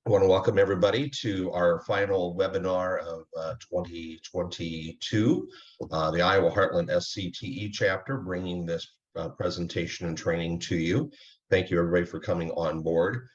I want to welcome everybody to our final webinar of 2022, the Iowa Heartland SCTE chapter, bringing this presentation and training to you. Thank you, everybody, for coming on board.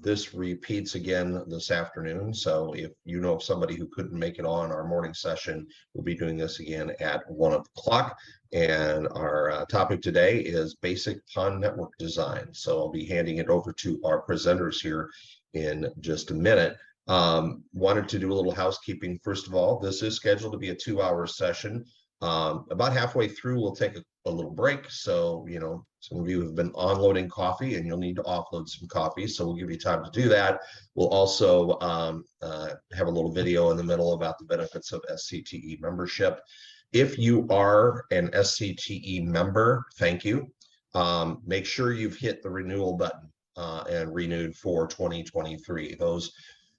This repeats again this afternoon, so if you know of somebody who couldn't make it on our morning session, we'll be doing this again at 1 o'clock. And our topic today is basic PON network design. So I'll be handing it over to our presenters here in just a minute. Wanted to do a little housekeeping. First of all, this is scheduled to be a 2-hour session. About halfway through, we'll take a little break. So, you know, some of you have been onloading coffee and you'll need to offload some coffee. So we'll give you time to do that. We'll also have a little video in the middle about the benefits of SCTE membership. If you are an SCTE member, thank you. Make sure you've hit the renewal button and renewed for 2023. Those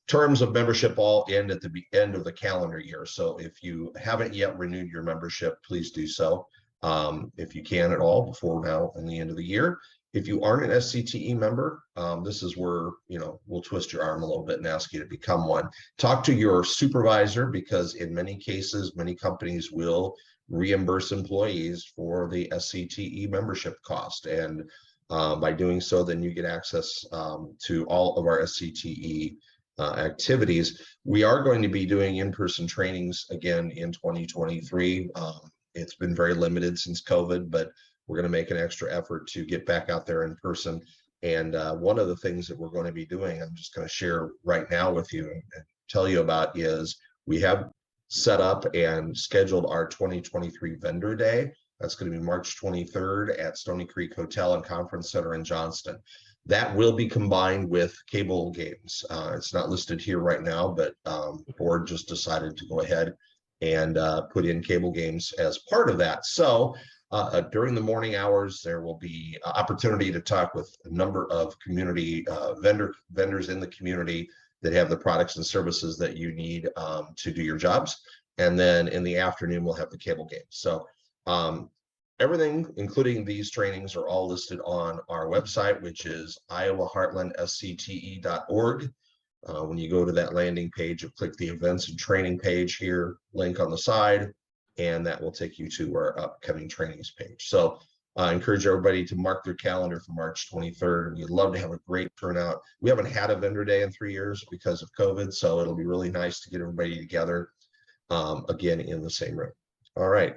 terms of membership all end at the end of the calendar year. So if you haven't yet renewed your membership, please do so if you can at all before now and the end of the year. If you aren't an SCTE member, this is where, you know, we'll twist your arm a little bit and ask you to become one. Talk to your supervisor, because in many cases, many companies will reimburse employees for the SCTE membership cost. And by doing so, then you get access to all of our SCTE activities. We are going to be doing in-person trainings again in 2023. It's been very limited since COVID, but we're going to make an extra effort to get back out there in person. And one of the things that we're going to be doing, I'm just going to share right now with you and tell you about, is we have set up and scheduled our 2023 Vendor Day. That's going to be March 23rd at Stony Creek Hotel and Conference Center in Johnston. That will be combined with cable games. It's not listed here right now, but the board just decided to go ahead and put in cable games as part of that. So during the morning hours, there will be opportunity to talk with a number of community vendors in the community that have the products and services that you need to do your jobs. And then in the afternoon, we'll have the cable games. So everything, including these trainings, are all listed on our website, which is iowaheartlandscte.org. When you go to that landing page, you click the events and training page here, link on the side, and that will take you to our upcoming trainings page. So I encourage everybody to mark their calendar for March 23rd. We'd love to have a great turnout. We haven't had a vendor day in 3 years because of COVID, so it'll be really nice to get everybody together again in the same room. All right.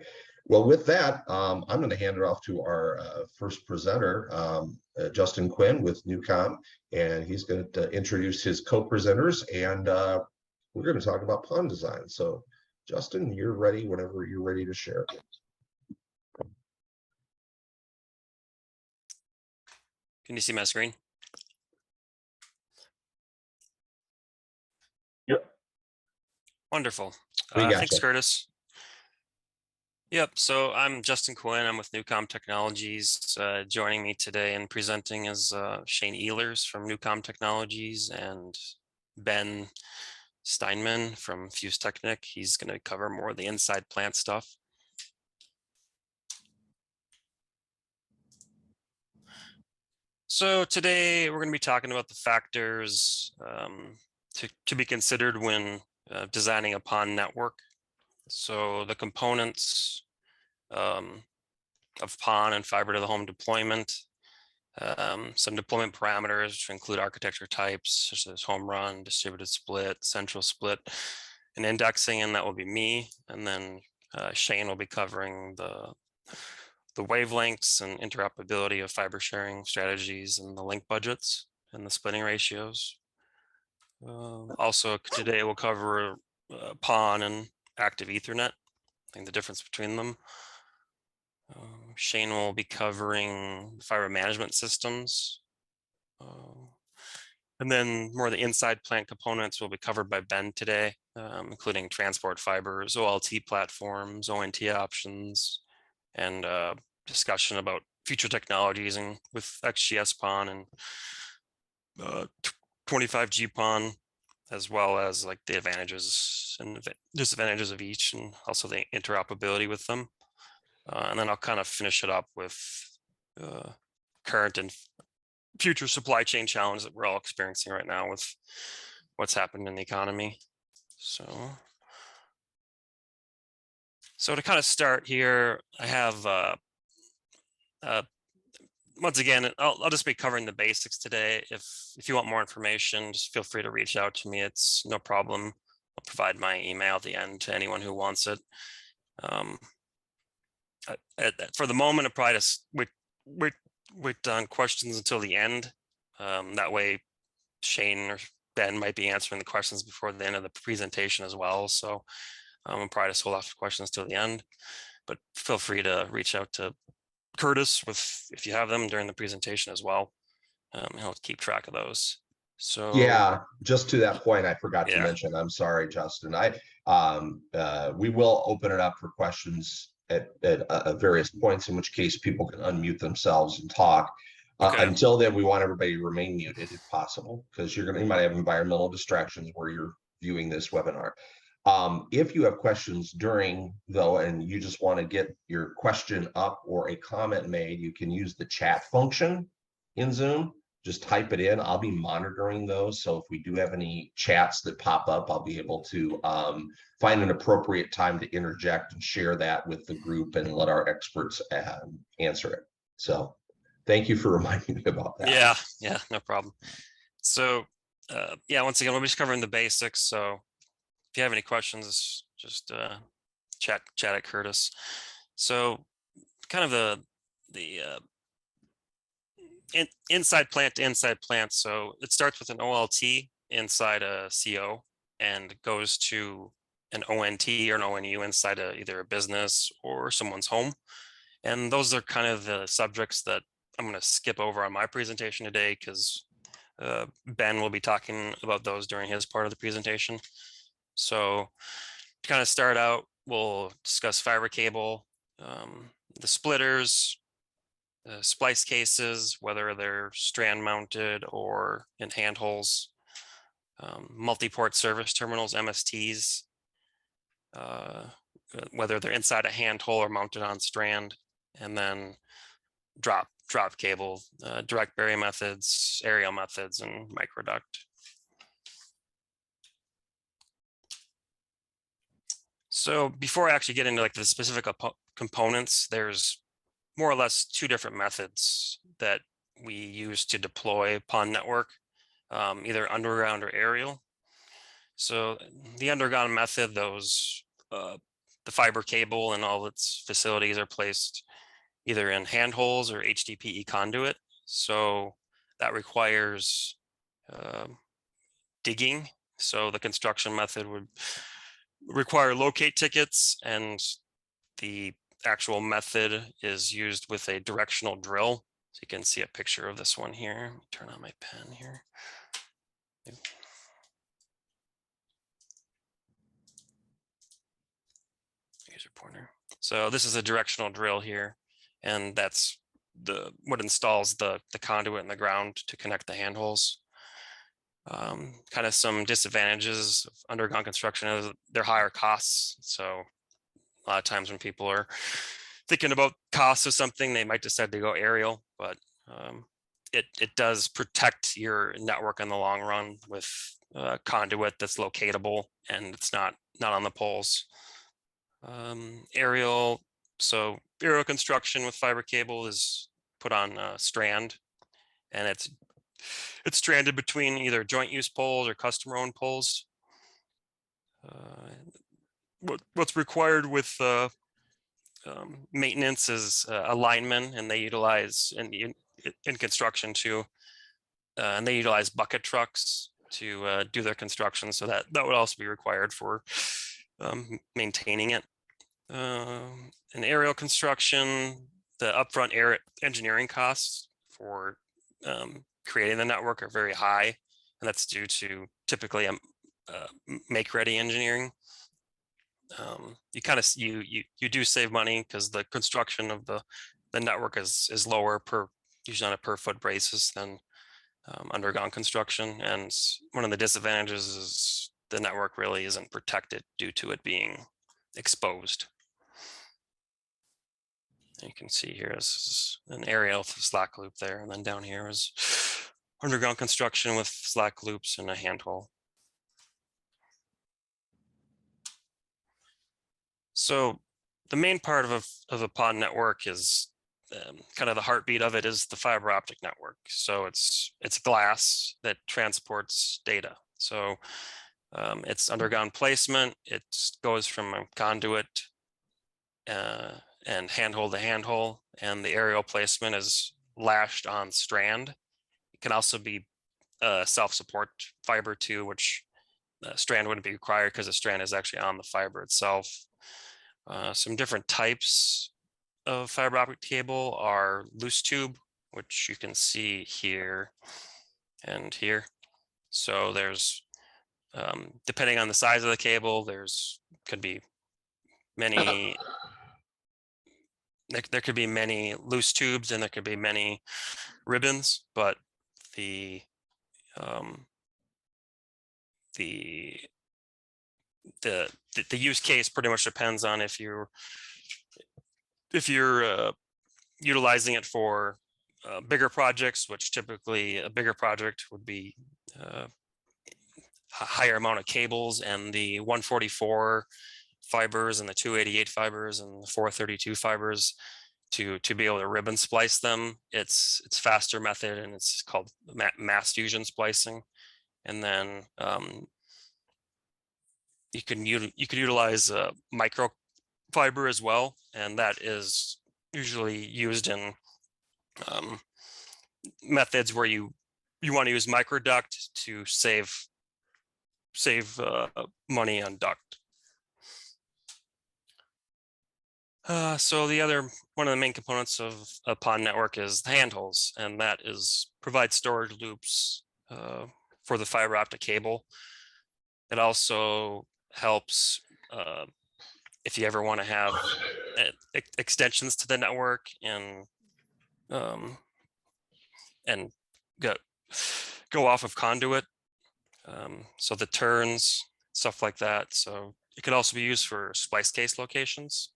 Well, with that, I'm going to hand it off to our first presenter, Justin Quinn with Newcom, and he's going to introduce his co-presenters, and we're going to talk about PON design. So, Justin, you're ready whenever you're ready to share. Can you see my screen? Yep. Wonderful. Thanks, Curtis. Yep, so I'm Justin Quinn. I'm with Newcom Technologies. Joining me today and presenting is Shane Ehlers from Newcom Technologies and Ben Steinman from Fuse Technic. He's going to cover more of the inside plant stuff. So today we're going to be talking about the factors to be considered when designing a PON network. So the components of PON and fiber to the home deployment, some deployment parameters, which include architecture types such as home run, distributed split, central split, and indexing, and that will be me. And then Shane will be covering the wavelengths and interoperability of fiber sharing strategies and the link budgets and the splitting ratios. Also today we'll cover PON and active Ethernet, I think the difference between them. Shane will be covering fiber management systems. And then more of the inside plant components will be covered by Ben today, including transport fibers, OLT platforms, ONT options, and discussion about future technologies and with XGS PON and 25G PON, as well as like the advantages and disadvantages of each, and also the interoperability with them. And then I'll kind of finish it up with current and future supply chain challenge that we're all experiencing right now with what's happened in the economy. So to kind of start here, I have once again, I'll just be covering the basics today. If you want more information, just feel free to reach out to me. It's no problem. I'll provide my email at the end to anyone who wants it. For the moment, I'll probably just wait on questions until the end. That way, Shane or Ben might be answering the questions before the end of the presentation as well. So I'll probably just hold off questions till the end. But feel free to reach out to Curtis if you have them during the presentation as well. He'll keep track of those. So yeah, just to that point, I forgot to yeah, mention, I'm sorry, Justin. We will open it up for questions at various points, in which case people can unmute themselves and talk. okay, Until then, we want everybody to remain muted if possible, because you might have environmental distractions where you're viewing this webinar. If you have questions during though, and you just want to get your question up or a comment made, you can use the chat function in Zoom. Just type it in. I'll be monitoring those. So if we do have any chats that pop up, I'll be able to find an appropriate time to interject and share that with the group and let our experts answer it. So thank you for reminding me about that. yeah, no problem. So yeah, once again, we'll be just covering the basics. So if you have any questions, just chat at Curtis. So kind of the inside plant to inside plant. So it starts with an OLT inside a CO and goes to an ONT or an ONU inside either a business or someone's home. And those are kind of the subjects that I'm going to skip over on my presentation today, because Ben will be talking about those during his part of the presentation. So to kind of start out, we'll discuss fiber cable, the splitters, splice cases, whether they're strand mounted or in handholds, multi-port service terminals, MSTs, whether they're inside a handhole or mounted on strand, and then drop cable, direct bury methods, aerial methods, and microduct. So before I actually get into like the specific components, there's more or less two different methods that we use to deploy PON network, either underground or aerial. So the underground method, the fiber cable and all its facilities are placed either in handholds or HDPE conduit. So that requires digging. So the construction method would require locate tickets, and the actual method is used with a directional drill. So you can see a picture of this one here. Let me turn on my pen here. User pointer. So this is a directional drill here, and that's what installs the conduit in the ground to connect the handholds. Kind of some disadvantages of underground construction is they're higher costs. So a lot of times when people are thinking about costs of something, they might decide to go aerial, but it does protect your network in the long run with conduit that's locatable and it's not on the poles. Aerial construction with fiber cable is put on a strand, and it's stranded between either joint use poles or customer owned poles. What's required with maintenance is a lineman, and they utilize in construction too, and they utilize bucket trucks to do their construction. So that would also be required for maintaining it. In aerial construction, the upfront engineering costs for creating the network are very high, and that's due to typically make-ready engineering. You kind of you do save money because the construction of the network is lower usually on a per foot basis than underground construction, and one of the disadvantages is the network really isn't protected due to it being exposed. You can see here is an aerial slack loop there, and then down here is underground construction with slack loops and a handhole. So the main part of a PON network is kind of the heartbeat of it is the fiber optic network. So it's glass that transports data. So it's underground placement. It goes from a conduit and handhole to handhole, and the aerial placement is lashed on strand. It can also be self-support fiber too, which strand wouldn't be required because the strand is actually on the fiber itself. Some different types of fiber optic cable are loose tube, which you can see here and here. So there's, depending on the size of the cable, could be many, there could be many loose tubes and there could be many ribbons, but the use case pretty much depends on if you're utilizing it for bigger projects, which typically a bigger project would be a higher amount of cables, and the 144 fibers and the 288 fibers and the 432 fibers to be able to ribbon splice them. It's faster method, and it's called mass fusion splicing. And then you could utilize microfiber as well, and that is usually used in methods where you want to use microduct to save money on duct. So one of the main components of a PON network is the handholds, and that provides storage loops for the fiber optic cable. It also helps if you ever want to have extensions to the network and go off of conduit. So the turns, stuff like that. So it could also be used for splice case locations.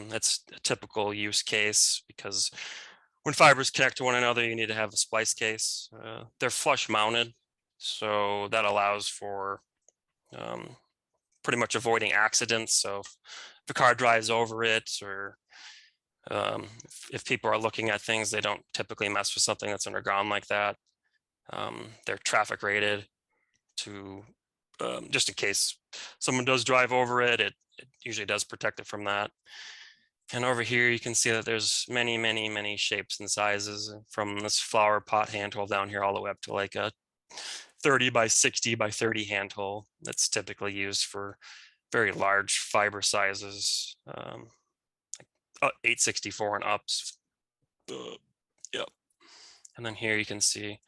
That's a typical use case because when fibers connect to one another, you need to have a splice case. They're flush mounted, so that allows for pretty much avoiding accidents. So if a car drives over it, or if people are looking at things, they don't typically mess with something that's underground like that. They're traffic rated to just in case someone does drive over it, it usually does protect it from that. And over here, you can see that there's many shapes and sizes, from this flower pot handhole down here all the way up to like a 30 by 60 by 30 handhole that's typically used for very large fiber sizes, 864 and ups. Yep. And then here you can see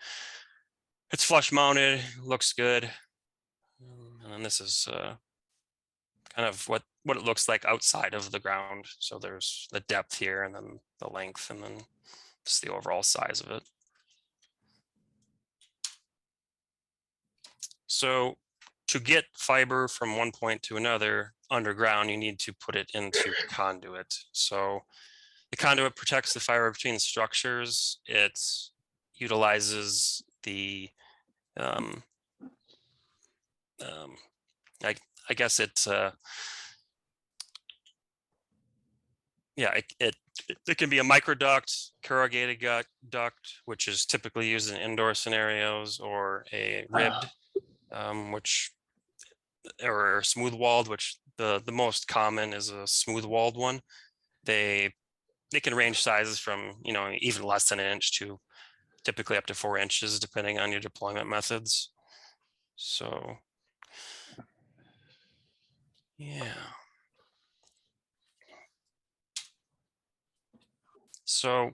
it's flush mounted, looks good. And then this is kind of what it looks like outside of the ground. So there's the depth here, and then the length, and then just the overall size of it. So to get fiber from one point to another underground, you need to put it into conduit. So the conduit protects the fiber between the structures. It utilizes the I guess it's it can be a microduct, corrugated duct, which is typically used in indoor scenarios, or a ribbed, or smooth walled, which the most common is a smooth walled one. They can range sizes from even less than an inch to typically up to 4 inches, depending on your deployment methods. So yeah. So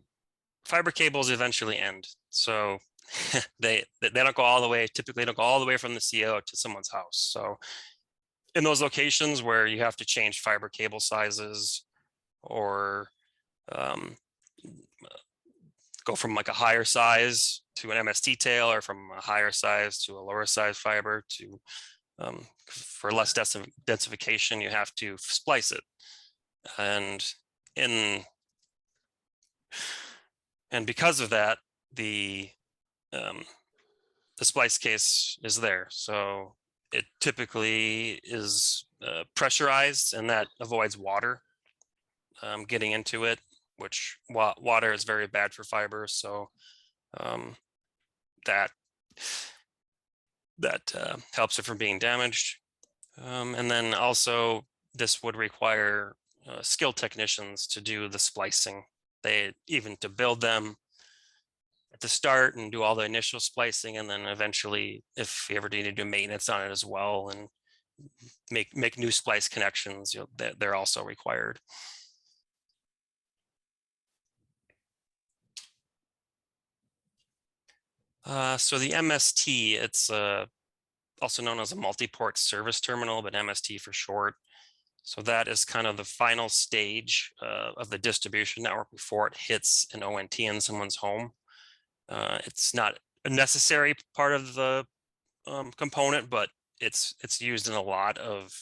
fiber cables eventually end. So they don't go all the way, typically don't go all the way from the CO to someone's house. So in those locations where you have to change fiber cable sizes, or go from like a higher size to an MST tail, or from a higher size to a lower size fiber to for less densification, you have to splice it. And because of that, the the splice case is there. So it typically is pressurized, and that avoids water getting into it, which water is very bad for fiber. So that helps it from being damaged. And then also this would require skilled technicians to do the splicing. Even to build them at the start and do all the initial splicing, and then eventually, if you ever need to do maintenance on it as well and make new splice connections, they're also required. So the MST, it's also known as a multi-port service terminal, but MST for short. So that is kind of the final stage of the distribution network before it hits an ONT in someone's home. It's not a necessary part of the component, but it's used in a lot of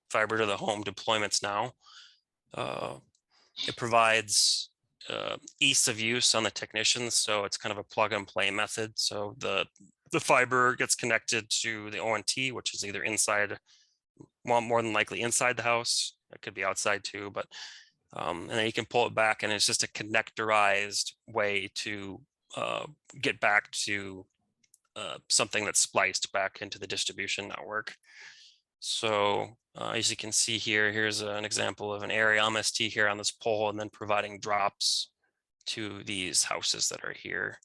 fiber to the home deployments now. It provides ease of use on the technicians, so it's kind of a plug and play method. So the fiber gets connected to the ONT, which is either inside, well, more than likely inside the house. It could be outside too, but and then you can pull it back, and it's just a connectorized way to get back to something that's spliced back into the distribution network. So as you can see here, here's an example of an area MST here on this pole, and then providing drops to these houses that are here.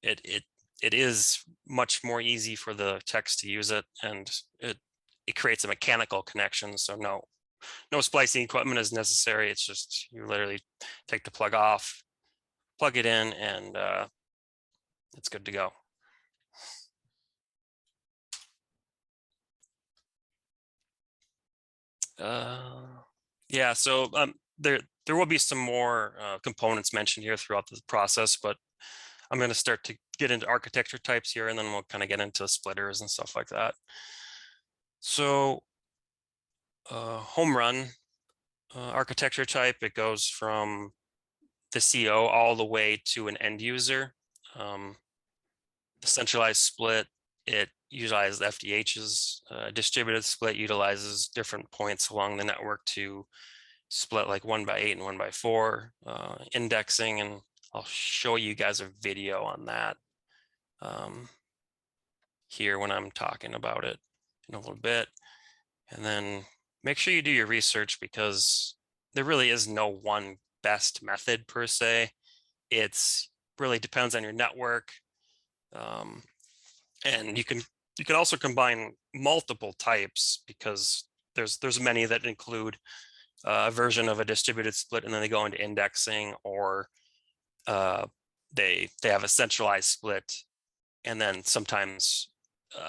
It is much more easy for the techs to use it, and it creates a mechanical connection. So no splicing equipment is necessary. It's just you literally take the plug off, plug it in, and it's good to go. Yeah, so there will be some more components mentioned here throughout the process, but I'm going to start to get into architecture types here, and then we'll kind of get into splitters and stuff like that. So home run architecture type, it goes from the CO all the way to an end user. The centralized split, it utilizes FDH's. Distributed split utilizes different points along the network to split like 1x8 and 1x4 indexing, and I'll show you guys a video on that here when I'm talking about it in a little bit. And then make sure you do your research, because there really is no one best method per se. It's really depends on your network. And you can also combine multiple types, because there's many that include a version of a distributed split and then they go into indexing, or they have a centralized split, and then sometimes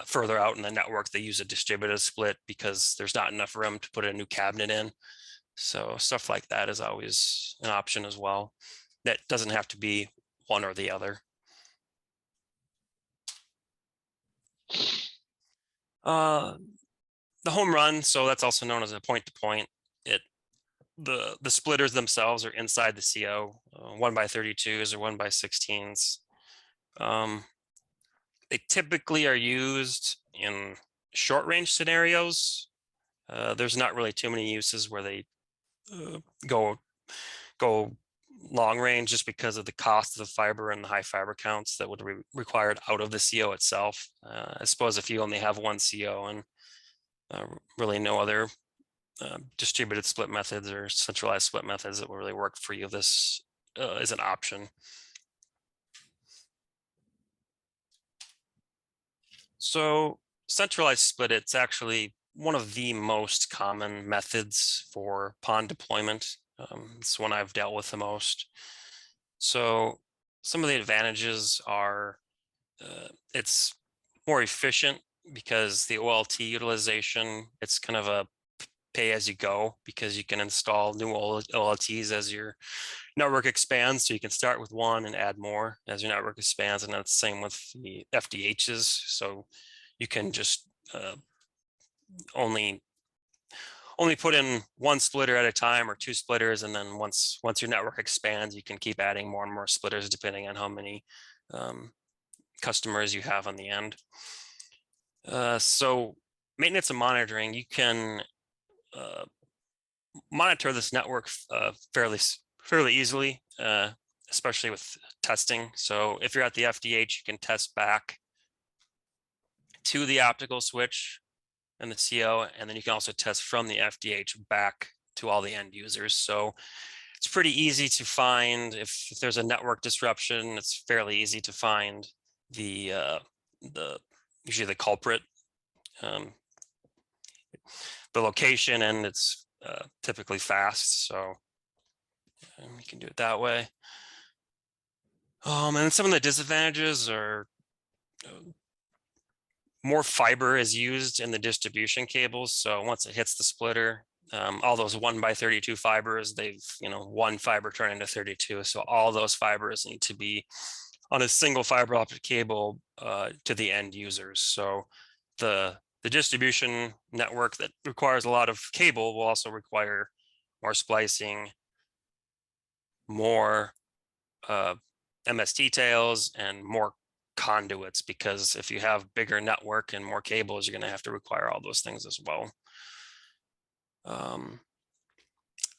further out in the network they use a distributed split because there's not enough room to put a new cabinet in. So stuff like that is always an option as well. That doesn't have to be one or the other. The home run, so that's also known as a point-to-point. The splitters themselves are inside the CO, 1x32s or 1x16s. They typically are used in short-range scenarios. There's not really too many uses where they go long range, just because of the cost of the fiber and the high fiber counts that would be required out of the CO itself. I suppose if you only have one CO and really no other distributed split methods or centralized split methods that will really work for you, this is an option. So centralized split, it's actually one of the most common methods for PON deployment. It's one I've dealt with the most. So some of the advantages are it's more efficient, because the OLT utilization, it's kind of a pay as you go, because you can install new OLTs as your network expands. So you can start with one and add more as your network expands, and that's the same with the FDHs. So you can just only put in one splitter at a time or two splitters, and then once your network expands, you can keep adding more and more splitters depending on how many customers you have on the end. So maintenance and monitoring, you can monitor this network fairly easily, especially with testing. So if you're at the FDH, you can test back to the optical switch and the CO, and then you can also test from the FDH back to all the end users. So it's pretty easy to find if there's a network disruption. It's fairly easy to find the usually the culprit, the location, and it's typically fast. So you can do it that way. And some of the disadvantages are more fiber is used in the distribution cables. So once it hits the splitter, all those 1x32 fibers, they've, one fiber turn into 32. So all those fibers need to be on a single fiber optic cable to the end users. So the distribution network that requires a lot of cable will also require more splicing, more MST tails, and more conduits, because if you have bigger network and more cables, you're going to have to require all those things as well.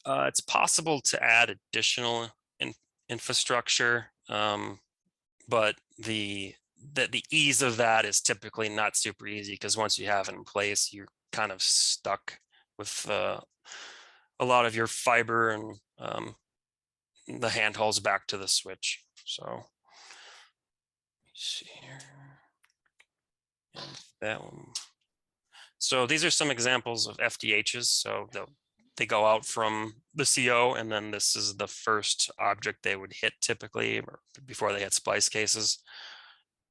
It's possible to add additional infrastructure, but the ease of that is typically not super easy, because once you have it in place, you're kind of stuck with a lot of your fiber and the handholds back to the switch. So let me see here. And that one. So these are some examples of FDHs. So they go out from the CO, and then this is the first object they would hit typically, or before they hit splice cases.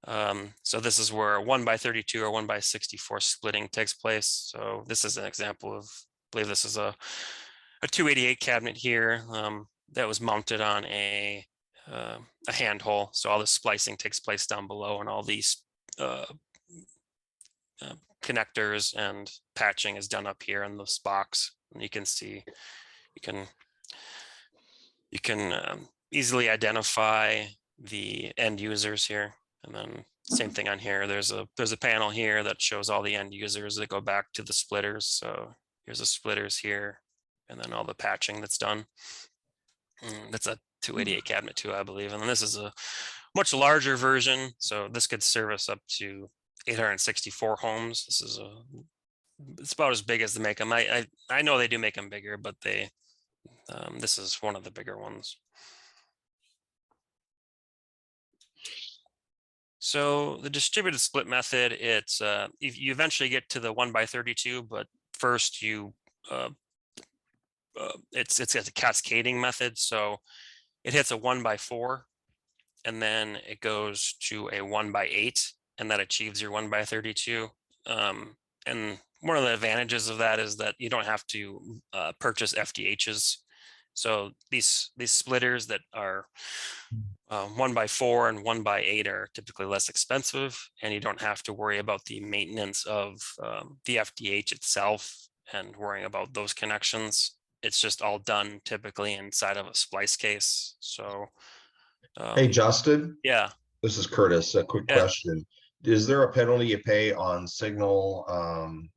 So this is where 1x32 or 1x64 splitting takes place. So this is an example of, I believe this is a 288 cabinet here that was mounted on a handhole. So all the splicing takes place down below, and all these connectors and patching is done up here in this box. And you can see, you can easily identify the end users here. And then same thing on here. There's a panel here that shows all the end users that go back to the splitters. So here's the splitters here, and then all the patching that's done. That's a 288 cabinet too, I believe. And then this is a much larger version. So this could service up to 864 homes. It's about as big as they make them. I know they do make them bigger, but this is one of the bigger ones. So the distributed split method, it's you eventually get to the 1x32, but first you it's a cascading method. So it hits a 1x4, and then it goes to a 1x8, and that achieves your 1x32. And one of the advantages of that is that you don't have to purchase FDHs. So these splitters that are 1x4 and 1x8 are typically less expensive, and you don't have to worry about the maintenance of the FDH itself and worrying about those connections. It's just all done typically inside of a splice case. So hey, Justin. Yeah. This is Curtis. A quick question. Is there a penalty you pay on signal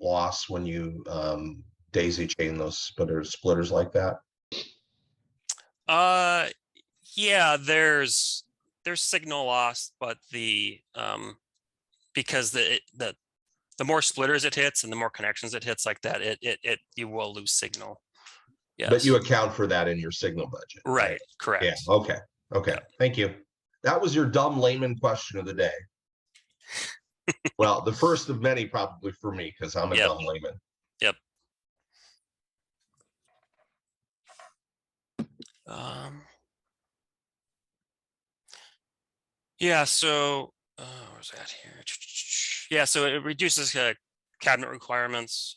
loss when you daisy chain those splitters like that? Yeah, there's signal loss, but because the more splitters it hits and the more connections it hits like that, you will lose signal. Yes. But you account for that in your signal budget. Right. Correct. Yeah. Okay. Yeah. Thank you. That was your dumb layman question of the day. Well, the first of many probably for me, because I'm a dumb layman. Yep. Yeah, so where's that here? Yeah, so it reduces cabinet requirements,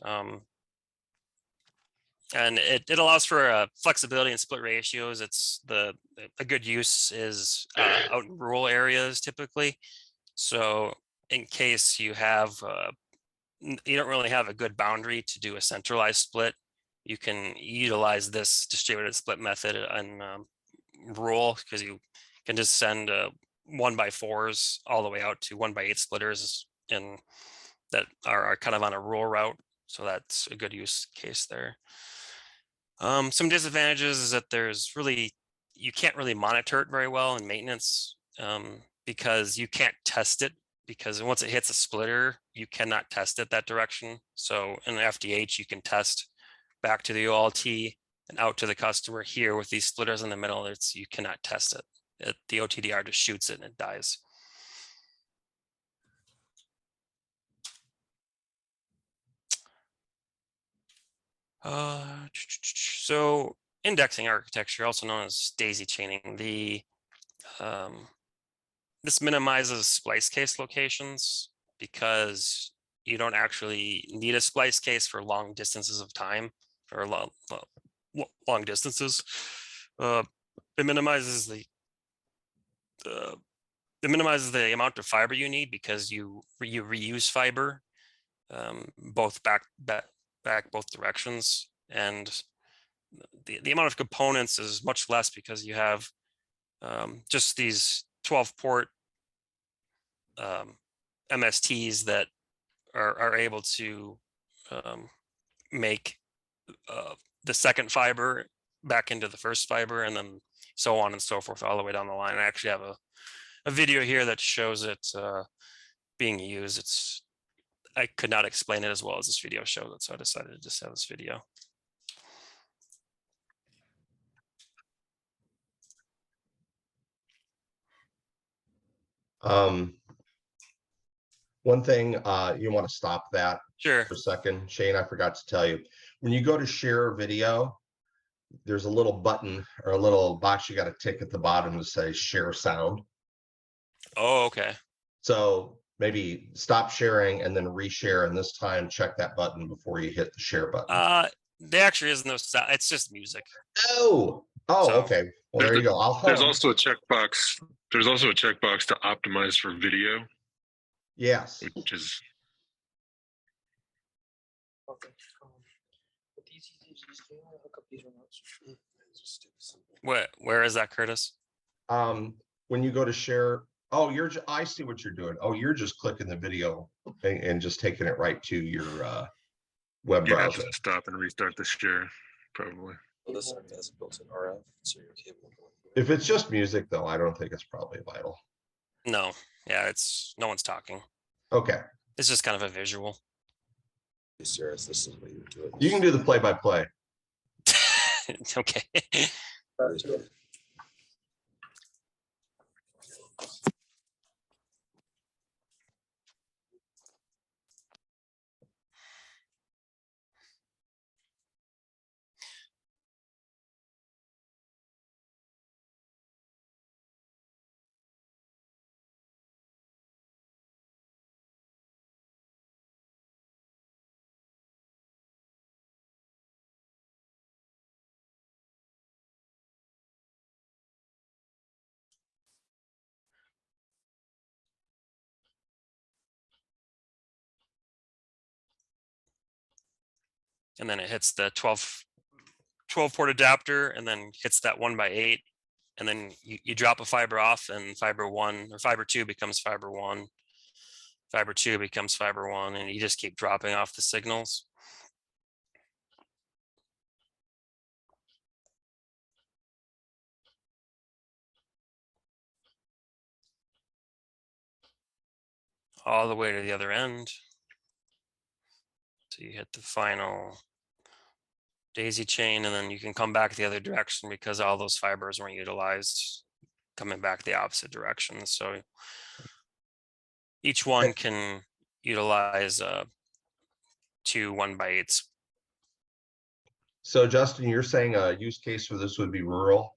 and it allows for flexibility in split ratios. It's a good use is out in rural areas typically. So in case you don't really have a good boundary to do a centralized split, you can utilize this distributed split method in rural, because you can just send 1x4s all the way out to 1x8 splitters, and that are kind of on a rural route. So that's a good use case there. Some disadvantages is that you can't really monitor it very well in maintenance, because you can't test it, because once it hits a splitter, you cannot test it that direction. So in FDH, you can test back to the OLT and out to the customer. Here with these splitters in the middle, you cannot test it. The OTDR just shoots it and it dies. So indexing architecture, also known as daisy chaining, this minimizes splice case locations because you don't actually need a splice case for long distances of time, or long distances. It minimizes the amount of fiber you need because you reuse fiber, both back both directions, and the amount of components is much less because you have just these 12-port MSTs that are able to make the second fiber back into the first fiber, and then so on and so forth all the way down the line. I actually have a video here that shows it being used. I could not explain it as well as this video showed it, so I decided to just have this video. One thing, you want to stop that Sure. for a second. Shane, I forgot to tell you, when you go to share video, there's a little button or a little box you got to tick at the bottom to say share sound. Oh, okay. So maybe stop sharing and then reshare, and this time check that button before you hit the share button. There actually is no sound. It's just music. Oh, okay. Well, there you go. There's also a checkbox. There's also a checkbox to optimize for video. Yes. Which is. Okay. Where is that, Curtis? When you go to share, I see what you're doing. Oh, you're just clicking the video and just taking it right to your web browser. You have to stop and restart the share, probably. Well, this one has built-in RF, so your cable. If it's just music, though, I don't think it's probably vital. No, yeah, no one's talking. Okay. It's just kind of a visual. Serious, this is what you do it. You can do the play-by-play. Okay. And then it hits the 12 port adapter, and then hits that 1x8, and then you drop a fiber off, and fiber 1 or fiber 2 becomes fiber 1, fiber 2 becomes fiber 1, and you just keep dropping off the signals. All the way to the other end. So you hit the final daisy chain, and then you can come back the other direction because all those fibers weren't utilized, coming back the opposite direction. So each one can utilize 2 1x8s. So Justin, you're saying a use case for this would be rural?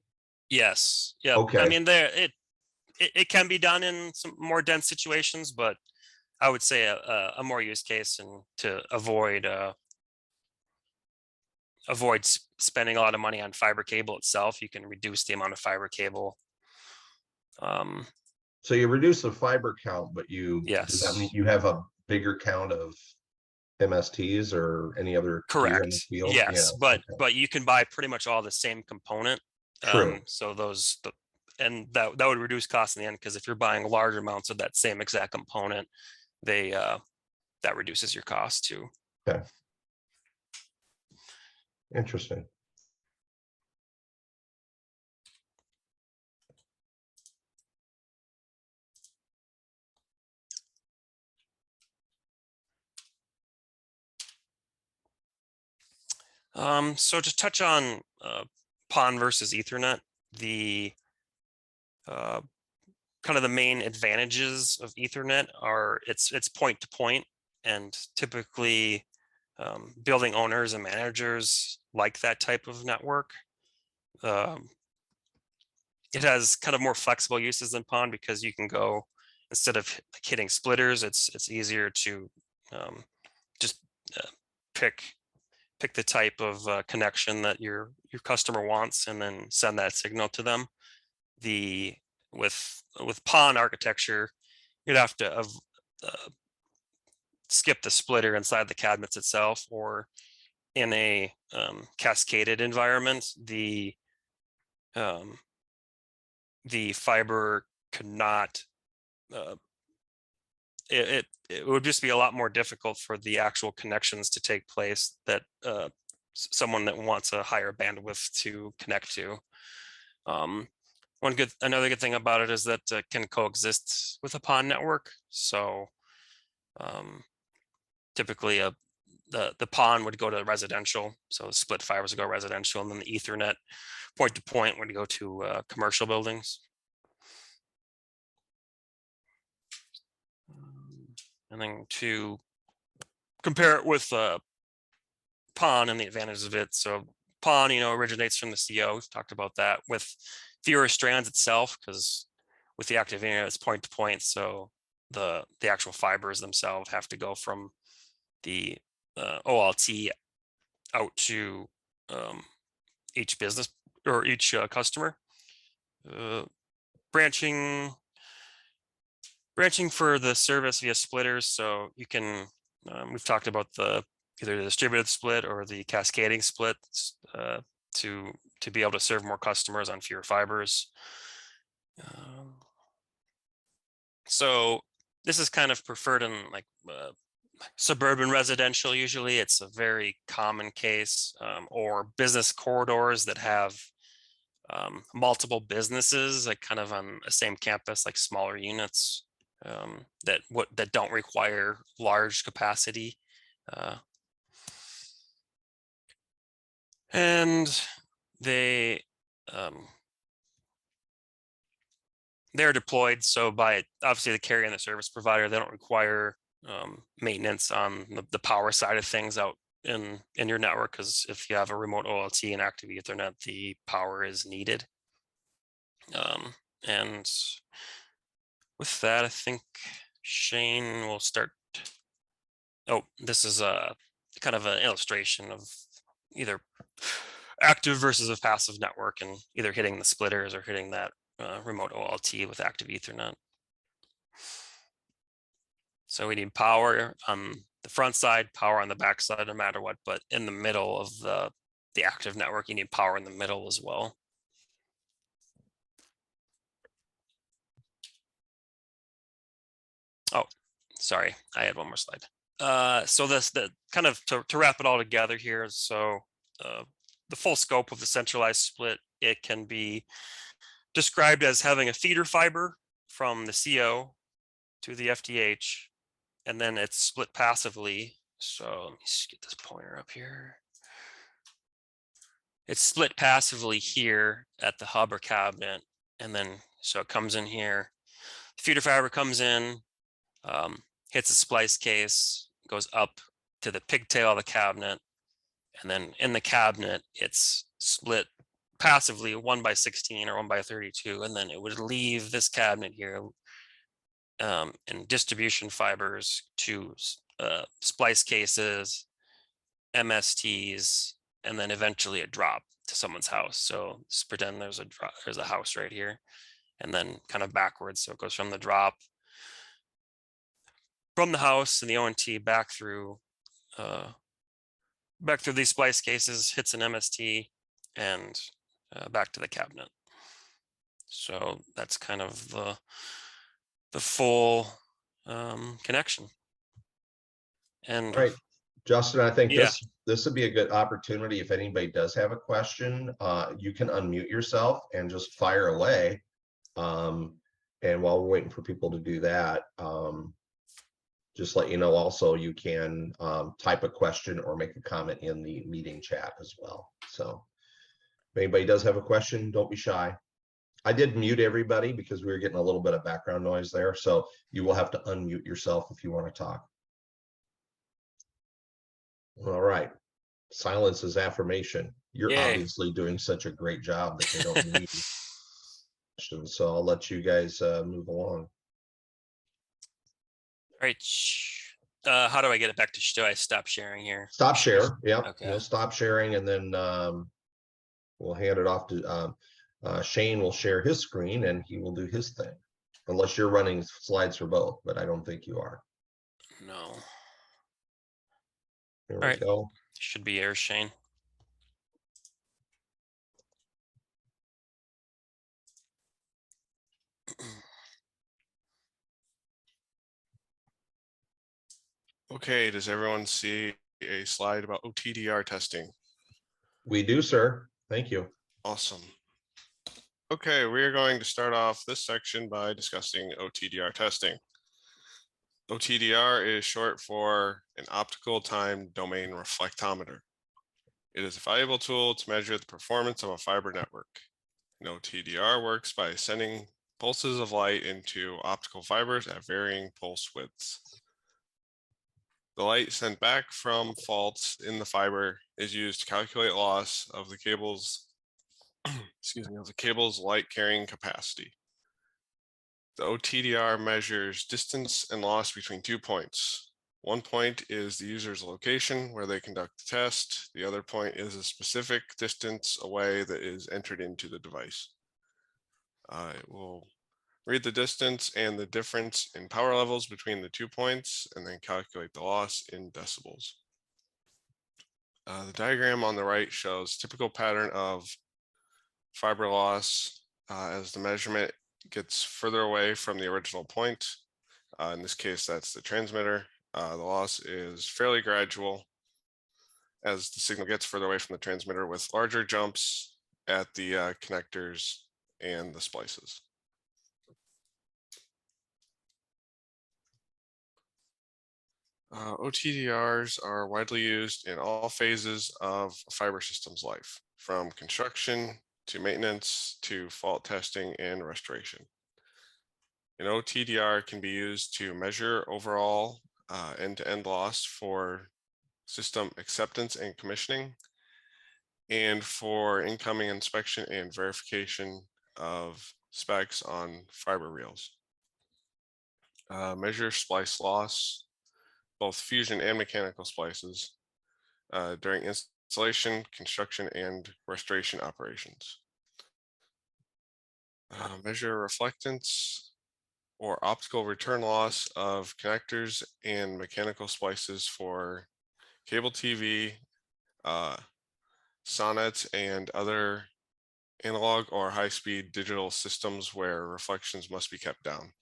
Yes. Yeah. Okay. I mean, it can be done in some more dense situations, but I would say a more use case, and to avoid spending a lot of money on fiber cable itself, you can reduce the amount of fiber cable. So you reduce the fiber count, but yes. Does that mean you have a bigger count of MSTs or any other? Correct. In the field? Yes, Yeah, but you can buy pretty much all the same component. True. So and that would reduce costs in the end, because if you're buying large amounts of that same exact component, that reduces your cost too. Okay. Interesting. So to touch on PON versus Ethernet, the kind of the main advantages of Ethernet are it's point to point, and typically building owners and managers like that type of network. It has kind of more flexible uses than PON, because you can go, instead of hitting splitters, it's easier to just pick the type of connection that your customer wants and then send that signal to them. With PON architecture, you'd have to skip the splitter inside the cabinets itself, or in a cascaded environment, the fiber could not. It would just be a lot more difficult for the actual connections to take place that someone that wants a higher bandwidth to connect to. Another good thing about it is that it can coexist with a PON network. So typically the PON would go to residential, so the split fibers would go residential, and then the Ethernet point to point would go to commercial buildings. And then to compare it with PON and the advantages of it. So PON, originates from the CO. We've talked about that, with fewer strands itself, because with the active internet, it's point to point. So the actual fibers themselves have to go from the OLT out to each business or each customer. Branching for the service via splitters. So you can, we've talked about either the distributed split or the cascading split to be able to serve more customers on fewer fibers. So this is kind of preferred in like suburban residential. Usually it's a very common case, or business corridors that have multiple businesses, like kind of on the same campus, like smaller units that don't require large capacity. And they're deployed so by obviously the carrier and the service provider. They don't require maintenance on the power side of things out in your network, because if you have a remote OLT and active Ethernet, the power is needed. And with that, I think Shane will start. Oh, this is a kind of an illustration of either active versus a passive network, and either hitting the splitters or hitting that remote OLT with active Ethernet. So we need power on the front side, power on the back side, no matter what, but in the middle of the active network, you need power in the middle as well. Oh, sorry, I had one more slide. So the kind of to wrap it all together here. So the full scope of the centralized split, it can be described as having a feeder fiber from the CO to the FTH, and then it's split passively. So let me just get this pointer up here. It's split passively here at the hub or cabinet, and then so it comes in here. Feeder fiber comes in, hits a splice case, goes up to the pigtail of the cabinet, and then in the cabinet it's split passively 1/16 or 1/32, and then it would leave this cabinet here in distribution fibers to splice cases, MSTs, and then eventually a drop to someone's house. So let's pretend there's a house right here, and then kind of backwards. So it goes from the drop from the house and the ONT back through these splice cases, hits an MST, and back to the cabinet. So that's kind of the full connection. And All right, Justin, I think Yeah. this would be a good opportunity. If anybody does have a question, you can unmute yourself and just fire away. And while we're waiting for people to do that, just let you know also you can type a question or make a comment in the meeting chat as well. So if anybody does have a question, don't be shy. I did mute everybody because we were getting a little bit of background noise there. So you will have to unmute yourself if you want to talk. All right. Silence is affirmation. You're Yay. obviously doing such a great job that they don't need questions. So I'll let you guys move along. All right. How do I get it back to? Do I stop sharing here? Stop share. Yep. Okay. You'll stop sharing and then we'll hand it off to Shane will share his screen and he will do his thing. Unless you're running slides for both, but I don't think you are. No. There All we right. go. Should be yours, Shane. Okay, does everyone see a slide about OTDR testing? We do, sir. Thank you. Awesome. Okay, we are going to start off this section by discussing OTDR testing. OTDR is short for an optical time domain reflectometer. It is a valuable tool to measure the performance of a fiber network. An OTDR works by sending pulses of light into optical fibers at varying pulse widths. The light sent back from faults in the fiber is used to calculate loss of the cable's light carrying capacity. The OTDR measures distance and loss between 2 points. One point is the user's location where they conduct the test. The other point is a specific distance away that is entered into the device. It will read the distance and the difference in power levels between the 2 points and then calculate the loss in decibels. The diagram on the right shows typical pattern of fiber loss as the measurement gets further away from the original point. In this case, that's the transmitter. The loss is fairly gradual as the signal gets further away from the transmitter, with larger jumps at the connectors and the splices. OTDRs are widely used in all phases of a fiber system's life, from construction to maintenance to fault testing and restoration. An OTDR can be used to measure overall end-to-end loss for system acceptance and commissioning, and for incoming inspection and verification of specs on fiber reels. Measure splice loss, both fusion and mechanical splices, during installation, construction, and restoration operations. Measure reflectance or optical return loss of connectors and mechanical splices for cable TV, sonnets, and other analog or high-speed digital systems where reflections must be kept down.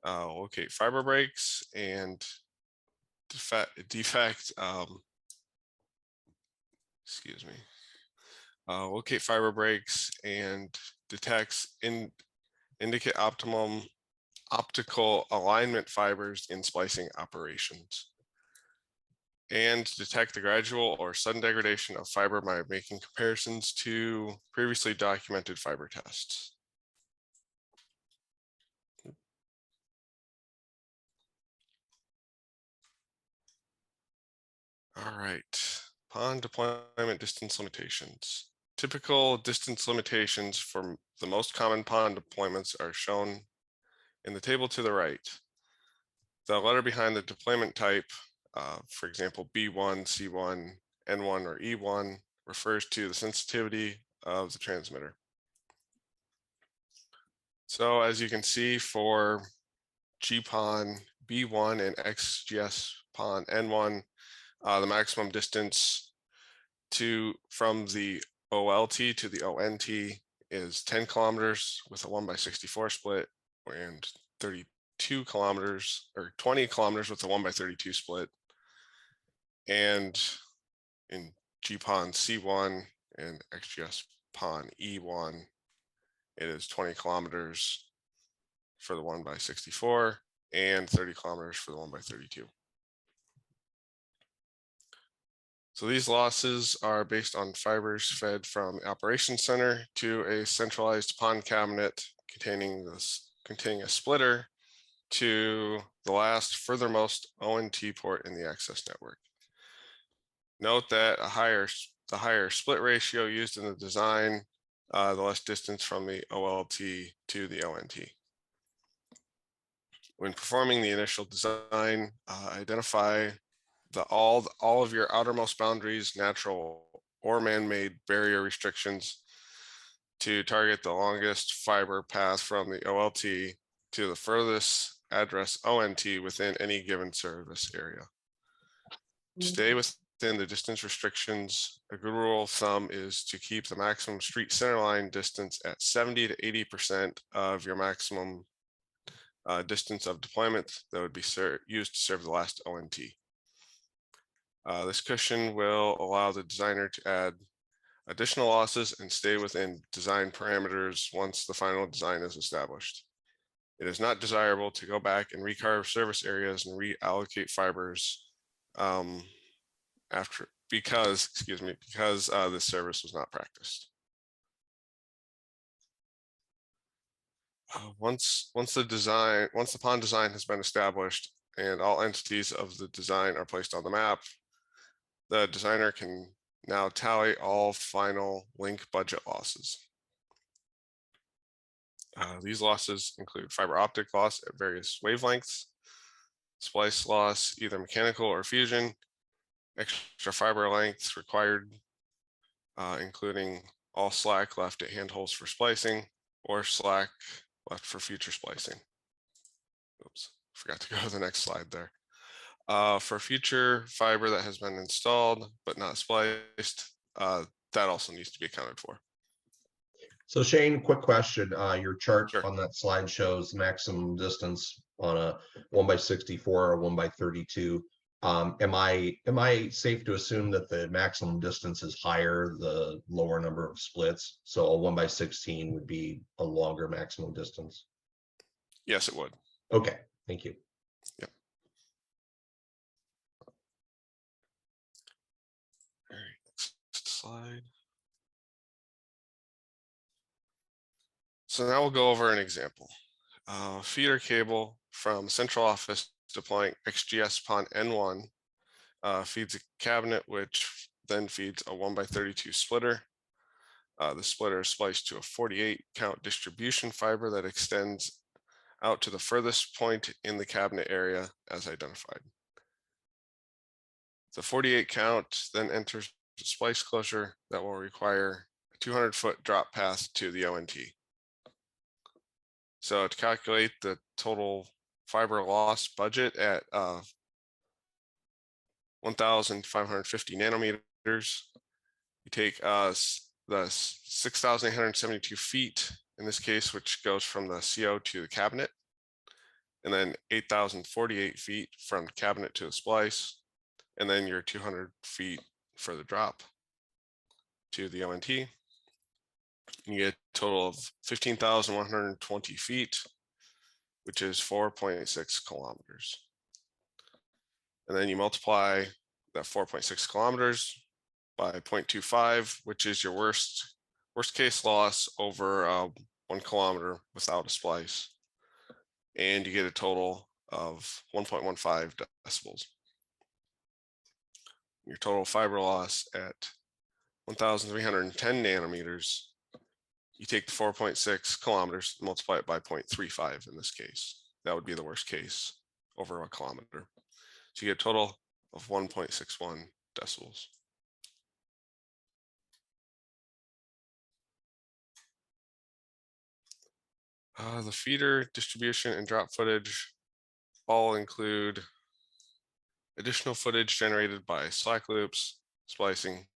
Locate fiber breaks and locate fiber breaks and indicate optimum optical alignment fibers in splicing operations, and detect the gradual or sudden degradation of fiber by making comparisons to previously documented fiber tests. All right, PON deployment distance limitations. Typical distance limitations for the most common PON deployments are shown in the table to the right. The letter behind the deployment type, for example, B1, C1, N1, or E1, refers to the sensitivity of the transmitter. So as you can see, for GPON B1 and XGS PON N1, the maximum distance from the OLT to the ONT is 10 kilometers with a 1/64 split, and 32 kilometers or 20 kilometers with a 1/32 split. And in GPON C1 and XGS PON E1, it is 20 kilometers for the 1/64 and 30 kilometers for the 1/32. So these losses are based on fibers fed from the operations center to a centralized PON cabinet containing a splitter to the last furthermost ONT port in the access network. Note that the higher split ratio used in the design, the less distance from the OLT to the ONT. When performing the initial design, identify all of your outermost boundaries, natural or man-made barrier restrictions to target the longest fiber path from the OLT to the furthest address ONT within any given service area. To stay within the distance restrictions, a good rule of thumb is to keep the maximum street centerline distance at 70 to 80% of your maximum distance of deployment that would be used to serve the last ONT. This cushion will allow the designer to add additional losses and stay within design parameters once the final design is established. It is not desirable to go back and recarve service areas and reallocate fibers because this service was not practiced. Once the PON design has been established and all entities of the design are placed on the map, the designer can now tally all final link budget losses. These losses include fiber optic loss at various wavelengths, splice loss, either mechanical or fusion, extra fiber lengths required, including all slack left at handholds for splicing or slack left for future splicing. Oops, forgot to go to the next slide there. For future fiber that has been installed but not spliced, that also needs to be accounted for. So Shane, quick question. Your chart Sure. on that slide shows maximum distance on a 1/64 or 1/32. Am I safe to assume that the maximum distance is higher the lower number of splits? So a 1/16 would be a longer maximum distance. Yes, it would. Okay, thank you. Yep. All right, next slide. So now we'll go over an example. Feeder cable from central office deploying XGS PON N1 feeds a cabinet, which then feeds a 1/32 splitter. The splitter is spliced to a 48 count distribution fiber that extends out to the furthest point in the cabinet area as identified. The 48 count then enters the splice closure that will require a 200-foot drop path to the ONT. So to calculate the total fiber loss budget at 1,550 nanometers, you take the 6,872 feet in this case, which goes from the CO to the cabinet, and then 8,048 feet from cabinet to the splice, and then your 200 feet for the drop to the ONT. You get a total of 15,120 feet, which is 4.6 kilometers. And then you multiply that 4.6 kilometers by 0.25, which is your worst case loss over 1 kilometer without a splice. And you get a total of 1.15 decibels. Your total fiber loss at 1,310 nanometers, you take the 4.6 kilometers, multiply it by 0.35 in this case. That would be the worst case over a kilometer. So you get a total of 1.61 decibels. The feeder, distribution, and drop footage all include additional footage generated by slack loops, splicing,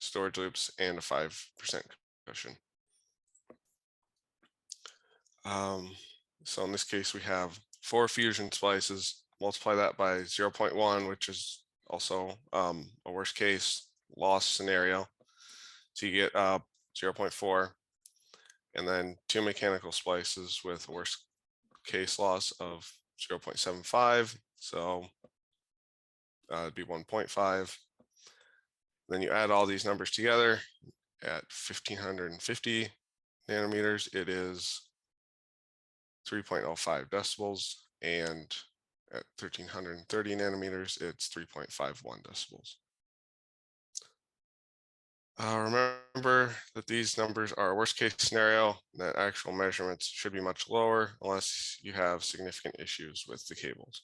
storage loops, and a 5% cushion. So in this case, we have 4 fusion splices, multiply that by 0.1, which is also a worst case loss scenario. So you get 0.4, and then 2 mechanical splices with worst case loss of 0.75. So it'd be 1.5. Then you add all these numbers together at 1550 nanometers, it is 3.05 decibels, and at 1330 nanometers, it's 3.51 decibels. Remember that these numbers are a worst case scenario, that actual measurements should be much lower unless you have significant issues with the cables.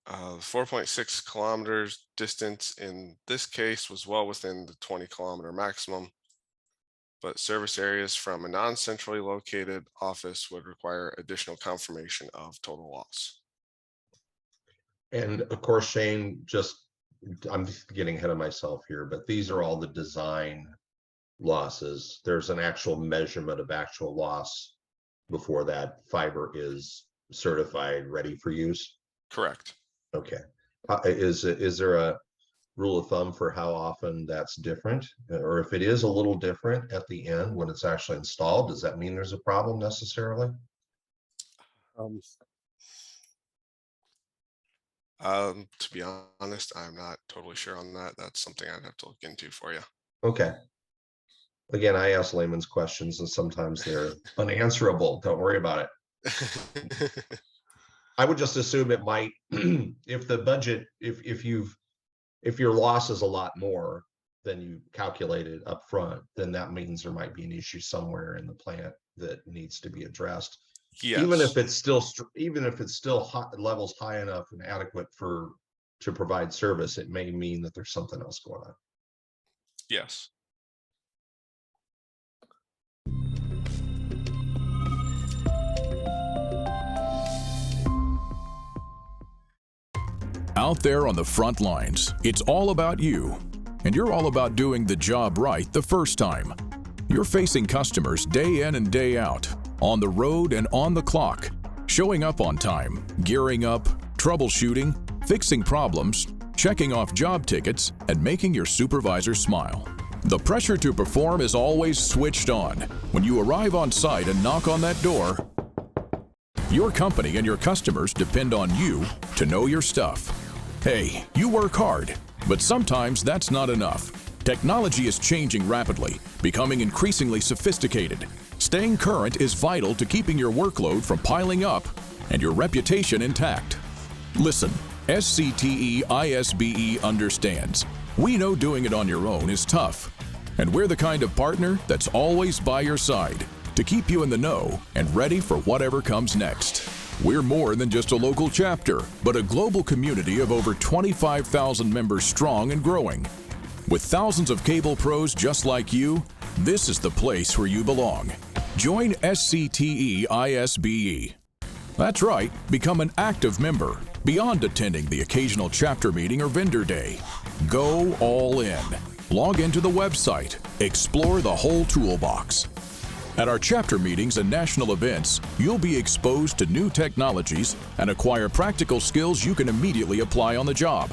4.6 kilometers distance in this case was well within the 20 kilometer maximum, but service areas from a non-centrally located office would require additional confirmation of total loss. And of course, Shane, I'm just getting ahead of myself here, but these are all the design losses. There's an actual measurement of actual loss before that fiber is certified, ready for use. Correct. Okay. Is there a rule of thumb for how often that's different? Or if it is a little different at the end when it's actually installed, does that mean there's a problem necessarily? To be honest, I'm not totally sure on that. That's something I'd have to look into for you. Okay. Again, I ask layman's questions and sometimes they're unanswerable. Don't worry about it. I would just assume it might, if the budget, if your loss is a lot more than you calculated up front, then that means there might be an issue somewhere in the plant that needs to be addressed. Yes. Even if it's still hot, levels high enough and adequate to provide service, it may mean that there's something else going on. Yes. Out there on the front lines, it's all about you, and you're all about doing the job right the first time. You're facing customers day in and day out, on the road and on the clock, showing up on time, gearing up, troubleshooting, fixing problems, checking off job tickets, and making your supervisor smile. The pressure to perform is always switched on. When you arrive on site and knock on that door, your company and your customers depend on you to know your stuff. Hey, you work hard, but sometimes that's not enough. Technology is changing rapidly, becoming increasingly sophisticated. Staying current is vital to keeping your workload from piling up and your reputation intact. Listen, SCTE ISBE understands. We know doing it on your own is tough, and we're the kind of partner that's always by your side to keep you in the know and ready for whatever comes next. We're more than just a local chapter, but a global community of over 25,000 members strong and growing. With thousands of cable pros just like you, this is the place where you belong. Join SCTE ISBE. That's right, become an active member, beyond attending the occasional chapter meeting or vendor day. Go all in. Log into the website, explore the whole toolbox. At our chapter meetings and national events, you'll be exposed to new technologies and acquire practical skills you can immediately apply on the job.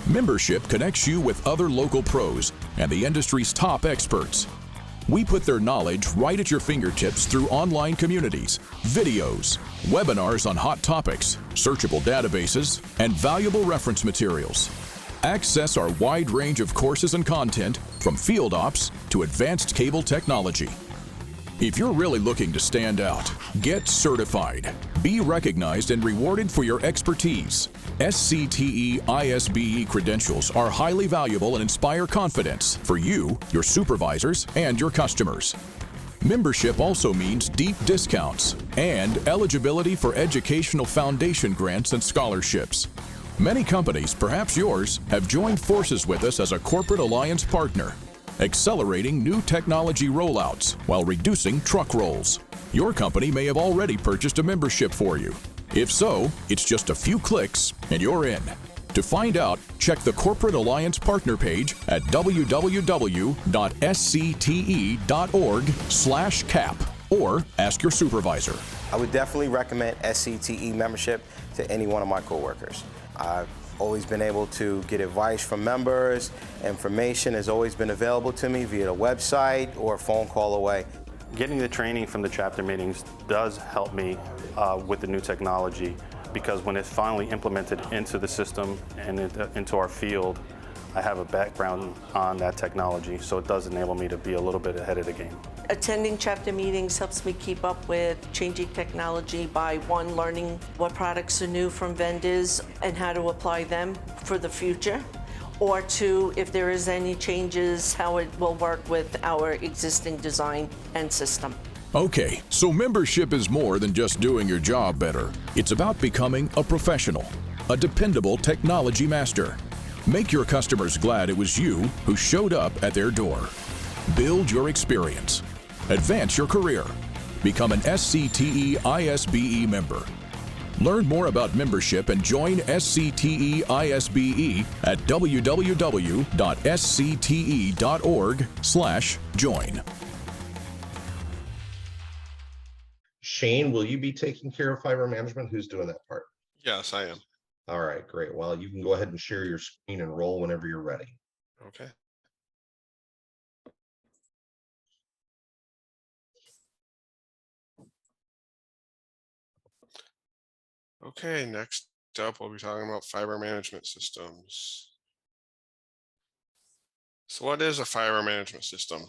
Membership connects you with other local pros and the industry's top experts. We put their knowledge right at your fingertips through online communities, videos, webinars on hot topics, searchable databases, and valuable reference materials. Access our wide range of courses and content from field ops to advanced cable technology. If you're really looking to stand out, get certified. Be recognized and rewarded for your expertise. SCTE ISBE credentials are highly valuable and inspire confidence for you, your supervisors, and your customers. Membership also means deep discounts and eligibility for educational foundation grants and scholarships. Many companies, perhaps yours, have joined forces with us as a corporate alliance partner, accelerating new technology rollouts while reducing truck rolls. Your company may have already purchased a membership for you. If so, it's just a few clicks and you're in. To find out, check the Corporate Alliance Partner page at www.scte.org/cap. or ask your supervisor. I would definitely recommend SCTE membership to any one of my coworkers. I've always been able to get advice from members. Information has always been available to me via the website or a phone call away. Getting the training from the chapter meetings does help me with the new technology, because when it's finally implemented into the system and into our field, I have a background on that technology, so it does enable me to be a little bit ahead of the game. Attending chapter meetings helps me keep up with changing technology by, one, learning what products are new from vendors and how to apply them for the future, or two, if there is any changes, how it will work with our existing design and system. Okay, so membership is more than just doing your job better. It's about becoming a professional, a dependable technology master. Make your customers glad it was you who showed up at their door. Build your experience. Advance your career. Become an SCTE ISBE member. Learn more about membership and join SCTE ISBE at www.scte.org/join. Shane, will you be taking care of fiber management? Who's doing that part? Yes, I am. All right, great. Well, you can go ahead and share your screen and roll whenever you're ready. Okay. Okay, next up, we'll be talking about fiber management systems. So what is a fiber management system?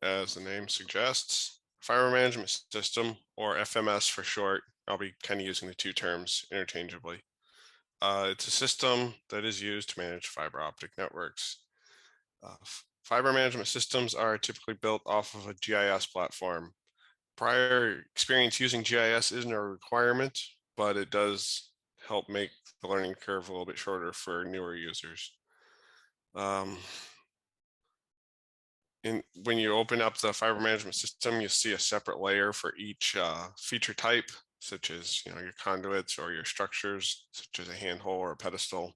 As the name suggests, fiber management system, or FMS for short, I'll be kind of using the two terms interchangeably. It's a system that is used to manage fiber optic networks. Fiber management systems are typically built off of a GIS platform. Prior experience using GIS isn't a requirement, but it does help make the learning curve a little bit shorter for newer users. When you open up the fiber management system, you see a separate layer for each feature type, such as your conduits or your structures, such as a handhole or a pedestal,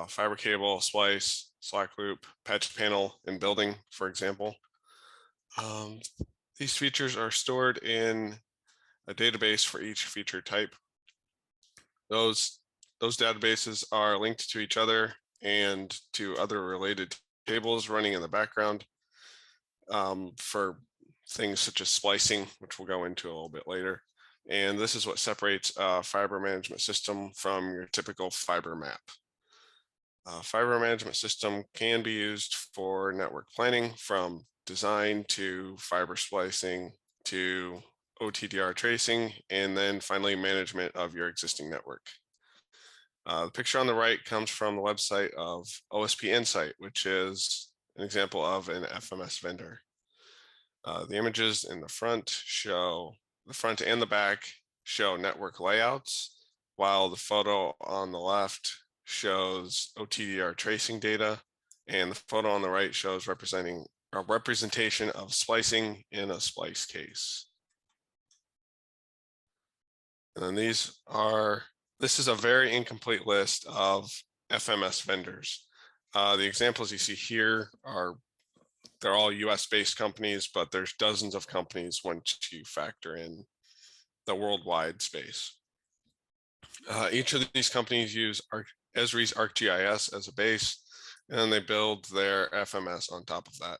fiber cable, splice, slack loop, patch panel, and building, for example. These features are stored in a database for each feature type. Those databases are linked to each other and to other related tables running in the background for things such as splicing, which we'll go into a little bit later. And this is what separates a fiber management system from your typical fiber map. Fiber management system can be used for network planning, from design to fiber splicing to OTDR tracing, and then finally management of your existing network. The picture on the right comes from the website of OSP Insight, which is an example of an FMS vendor. The images in the front and the back show network layouts, while the photo on the left shows OTDR tracing data, and the photo on the right shows representation of splicing in a splice case. And then this is a very incomplete list of FMS vendors. The examples you see here they're all US-based companies, but there's dozens of companies once you factor in the worldwide space. Each of these companies use Esri's ArcGIS as a base, and then they build their FMS on top of that.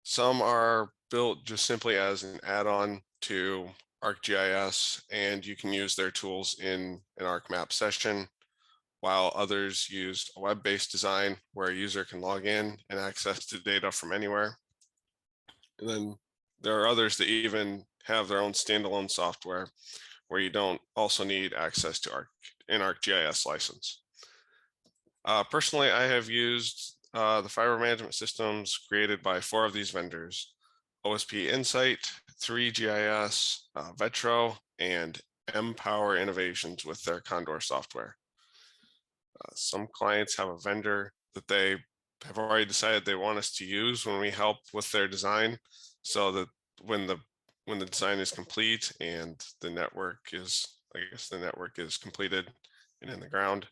Some are built just simply as an add-on to ArcGIS, and you can use their tools in an ArcMap session, while others use a web-based design where a user can log in and access the data from anywhere. And then there are others that even have their own standalone software where you don't also need access to an ArcGIS license. Personally, I have used the fiber management systems created by 4 of these vendors: OSP Insight, 3GIS, Vetro, and Empower Innovations with their Condor software. Some clients have a vendor that they have already decided they want us to use when we help with their design, so that when the design is complete and the network is completed and in the ground,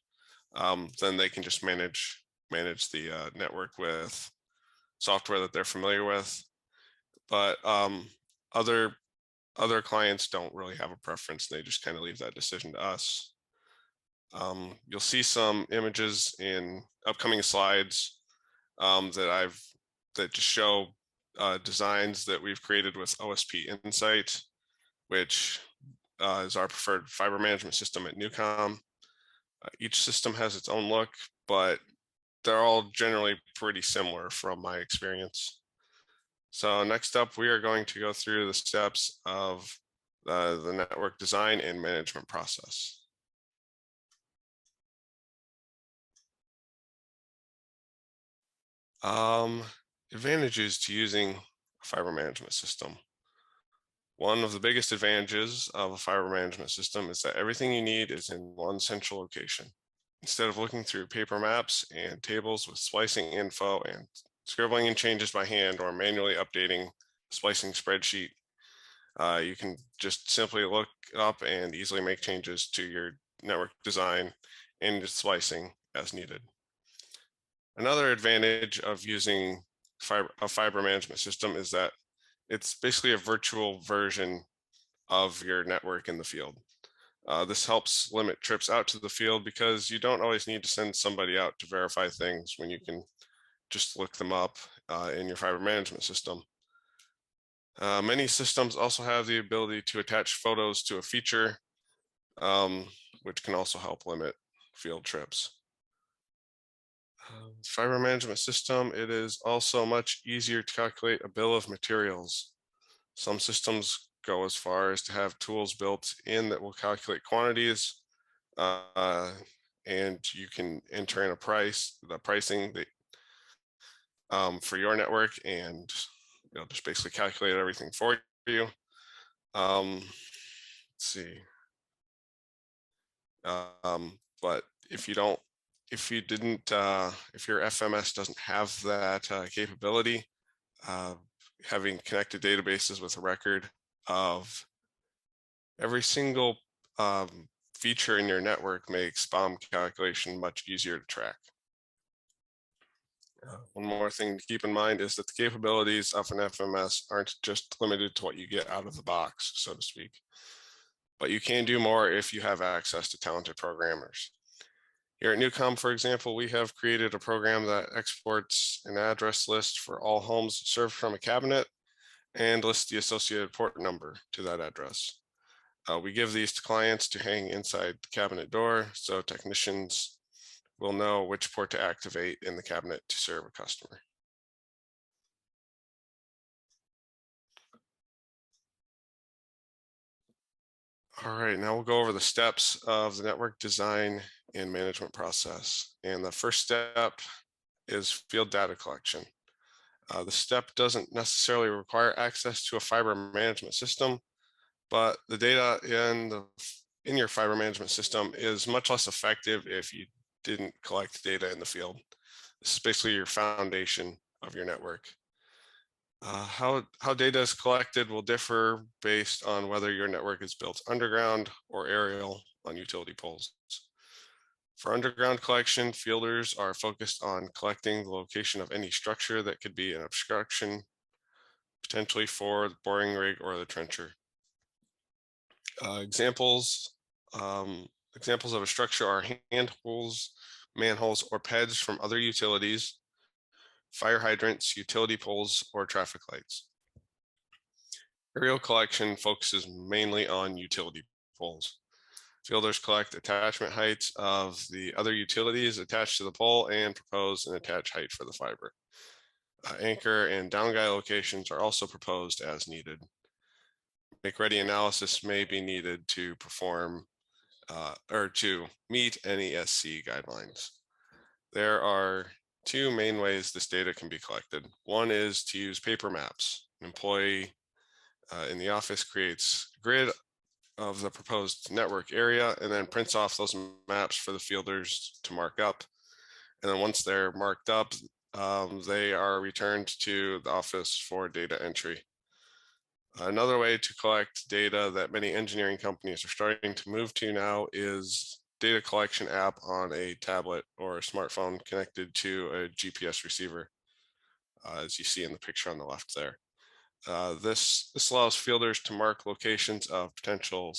then they can just manage the network with software that they're familiar with. But Other clients don't really have a preference. They just kind of leave that decision to us. You'll see some images in upcoming slides that just show designs that we've created with OSP Insight, which is our preferred fiber management system at Newcom. Each system has its own look, but they're all generally pretty similar from my experience. So next up, we are going to go through the steps of the network design and management process. Advantages to using a fiber management system. One of the biggest advantages of a fiber management system is that everything you need is in one central location. Instead of looking through paper maps and tables with splicing info and scribbling in changes by hand or manually updating the splicing spreadsheet, you can just simply look up and easily make changes to your network design and splicing as needed. Another advantage of using a fiber management system is that it's basically a virtual version of your network in the field. This helps limit trips out to the field because you don't always need to send somebody out to verify things when you can just look them up in your fiber management system. Many systems also have the ability to attach photos to a feature, which can also help limit field trips. Fiber management system, it is also much easier to calculate a bill of materials. Some systems go as far as to have tools built in that will calculate quantities, and you can enter in the pricing for your network, and just basically calculate everything for you. Let's see. But if your FMS doesn't have that capability, having connected databases with a record of every single feature in your network makes BOM calculation much easier to track. One more thing to keep in mind is that the capabilities of an FMS aren't just limited to what you get out of the box, so to speak, but you can do more if you have access to talented programmers. Here at Newcom, for example, we have created a program that exports an address list for all homes served from a cabinet and lists the associated port number to that address. We give these to clients to hang inside the cabinet door so technicians will know which port to activate in the cabinet to serve a customer. All right, now we'll go over the steps of the network design and management process. And the first step is field data collection. The step doesn't necessarily require access to a fiber management system, but the data in your fiber management system is much less effective if you didn't collect data in the field. This is basically your foundation of your network. How data is collected will differ based on whether your network is built underground or aerial on utility poles. For underground collection, fielders are focused on collecting the location of any structure that could be an obstruction, potentially for the boring rig or the trencher. Examples of a structure are handholds, manholes, or PEDs from other utilities, fire hydrants, utility poles, or traffic lights. Aerial collection focuses mainly on utility poles. Fielders collect attachment heights of the other utilities attached to the pole and propose an attached height for the fiber. Anchor and down guy locations are also proposed as needed. Make-ready analysis may be needed to perform or to meet NESC guidelines. There are two main ways this data can be collected. One is to use paper maps. An employee in the office creates a grid of the proposed network area and then prints off those maps for the fielders to mark up. And then once they're marked up, they are returned to the office for data entry. Another way to collect data that many engineering companies are starting to move to now is data collection app on a tablet or a smartphone connected to a GPS receiver, as you see in the picture on the left there. This allows fielders to mark locations of potential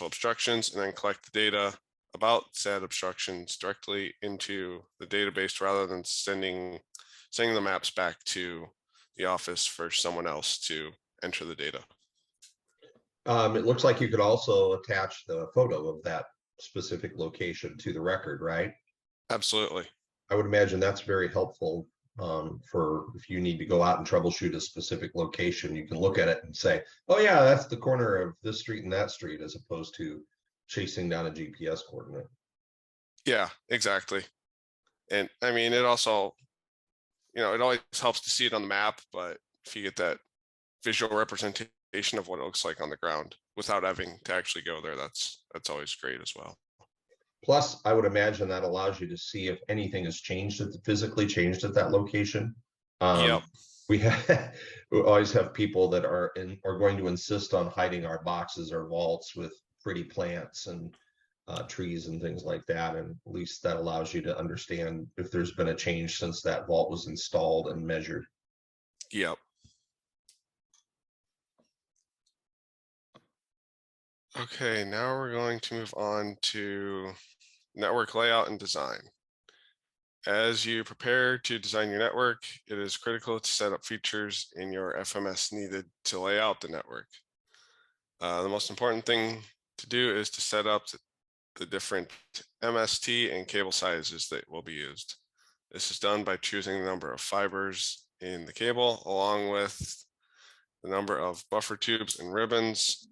obstructions and then collect the data about said obstructions directly into the database rather than sending the maps back to the office for someone else to enter the data. It looks like you could also attach the photo of that specific location to the record, right? Absolutely. I would imagine that's very helpful for if you need to go out and troubleshoot a specific location, you can look at it and say, oh yeah, that's the corner of this street and that street, as opposed to chasing down a GPS coordinate. Yeah, exactly. And I mean, it also, it always helps to see it on the map, but if you get that visual representation of what it looks like on the ground without having to actually go there, that's always great as well. Plus, I would imagine that allows you to see if anything has changed, physically changed at that location. Yep. We always have people that are going to insist on hiding our boxes or vaults with pretty plants and trees and things like that. And at least that allows you to understand if there's been a change since that vault was installed and measured. Yep. Okay, now we're going to move on to network layout and design. As you prepare to design your network, it is critical to set up features in your FMS needed to lay out the network. The most important thing to do is to set up the different MST and cable sizes that will be used. This is done by choosing the number of fibers in the cable, along with the number of buffer tubes and ribbons.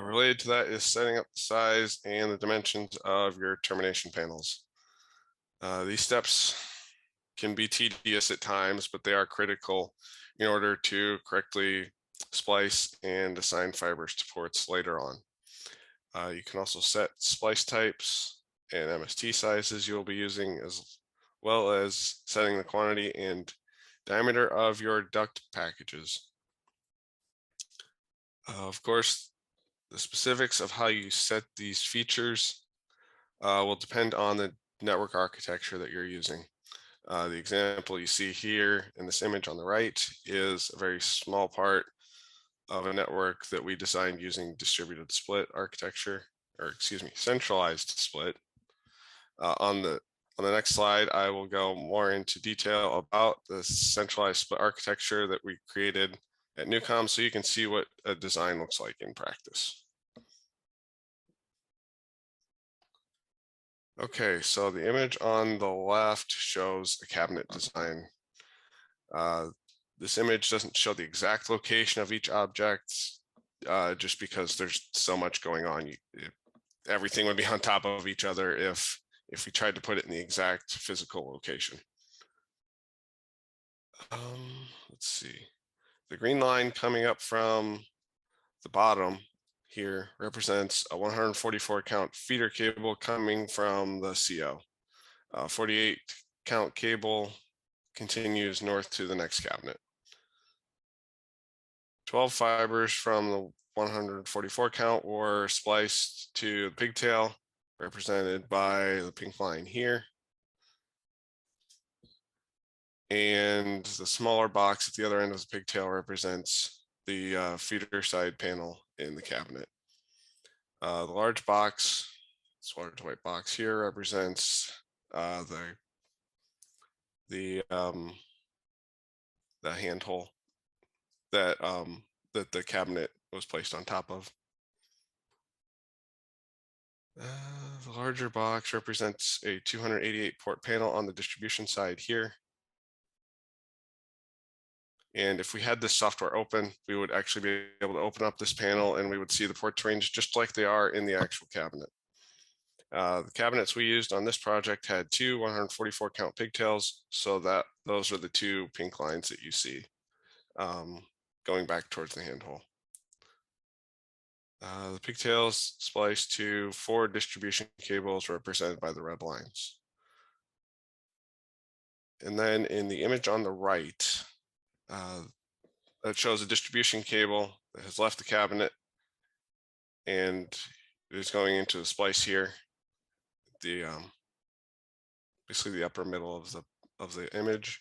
Related to that is setting up the size and the dimensions of your termination panels. These steps can be tedious at times, but they are critical in order to correctly splice and assign fibers to ports later on. You can also set splice types and MST sizes you will be using, as well as setting the quantity and diameter of your duct packages. Of course, the specifics of how you set these features will depend on the network architecture that you're using. The example you see here in this image on the right is a very small part of a network that we designed using distributed split architecture, or excuse me, centralized split. On the next slide, I will go more into detail about the centralized split architecture that we created at Newcom, so you can see what a design looks like in practice. Okay, so the image on the left shows a cabinet design. This image doesn't show the exact location of each object, just because there's so much going on. Everything would be on top of each other if we tried to put it in the exact physical location. Let's see. The green line coming up from the bottom here represents a 144 count feeder cable coming from the CO. 48 count cable continues north to the next cabinet. 12 fibers from the 144 count were spliced to the pigtail, represented by the pink line here. And the smaller box at the other end of the pigtail represents the feeder side panel in the cabinet. The large box, this large white box here, represents the handhole that that the cabinet was placed on top of. The larger box represents a 288 port panel on the distribution side here. And if we had this software open, we would actually be able to open up this panel and we would see the ports range just like they are in the actual cabinet. The cabinets we used on this project had two 144 count pigtails, so that those are the two pink lines that you see going back towards the handhole. The pigtails spliced to 4 distribution cables represented by the red lines. And then in the image on the right, that shows a distribution cable that has left the cabinet and is going into the splice here. The basically the upper middle of the image.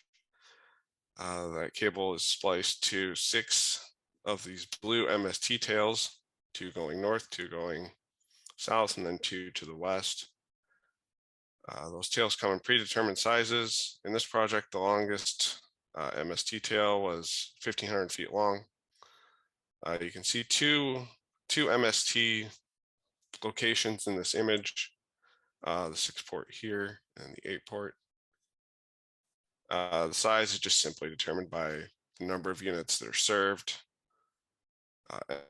That cable is spliced to 6 of these blue MST tails, 2 going north, 2 going south, and then 2 to the west. Those tails come in predetermined sizes. In this project, the longest MST tail was 1,500 feet long. You can see two MST locations in this image, the 6-port here and the 8-port. The size is just simply determined by the number of units that are served.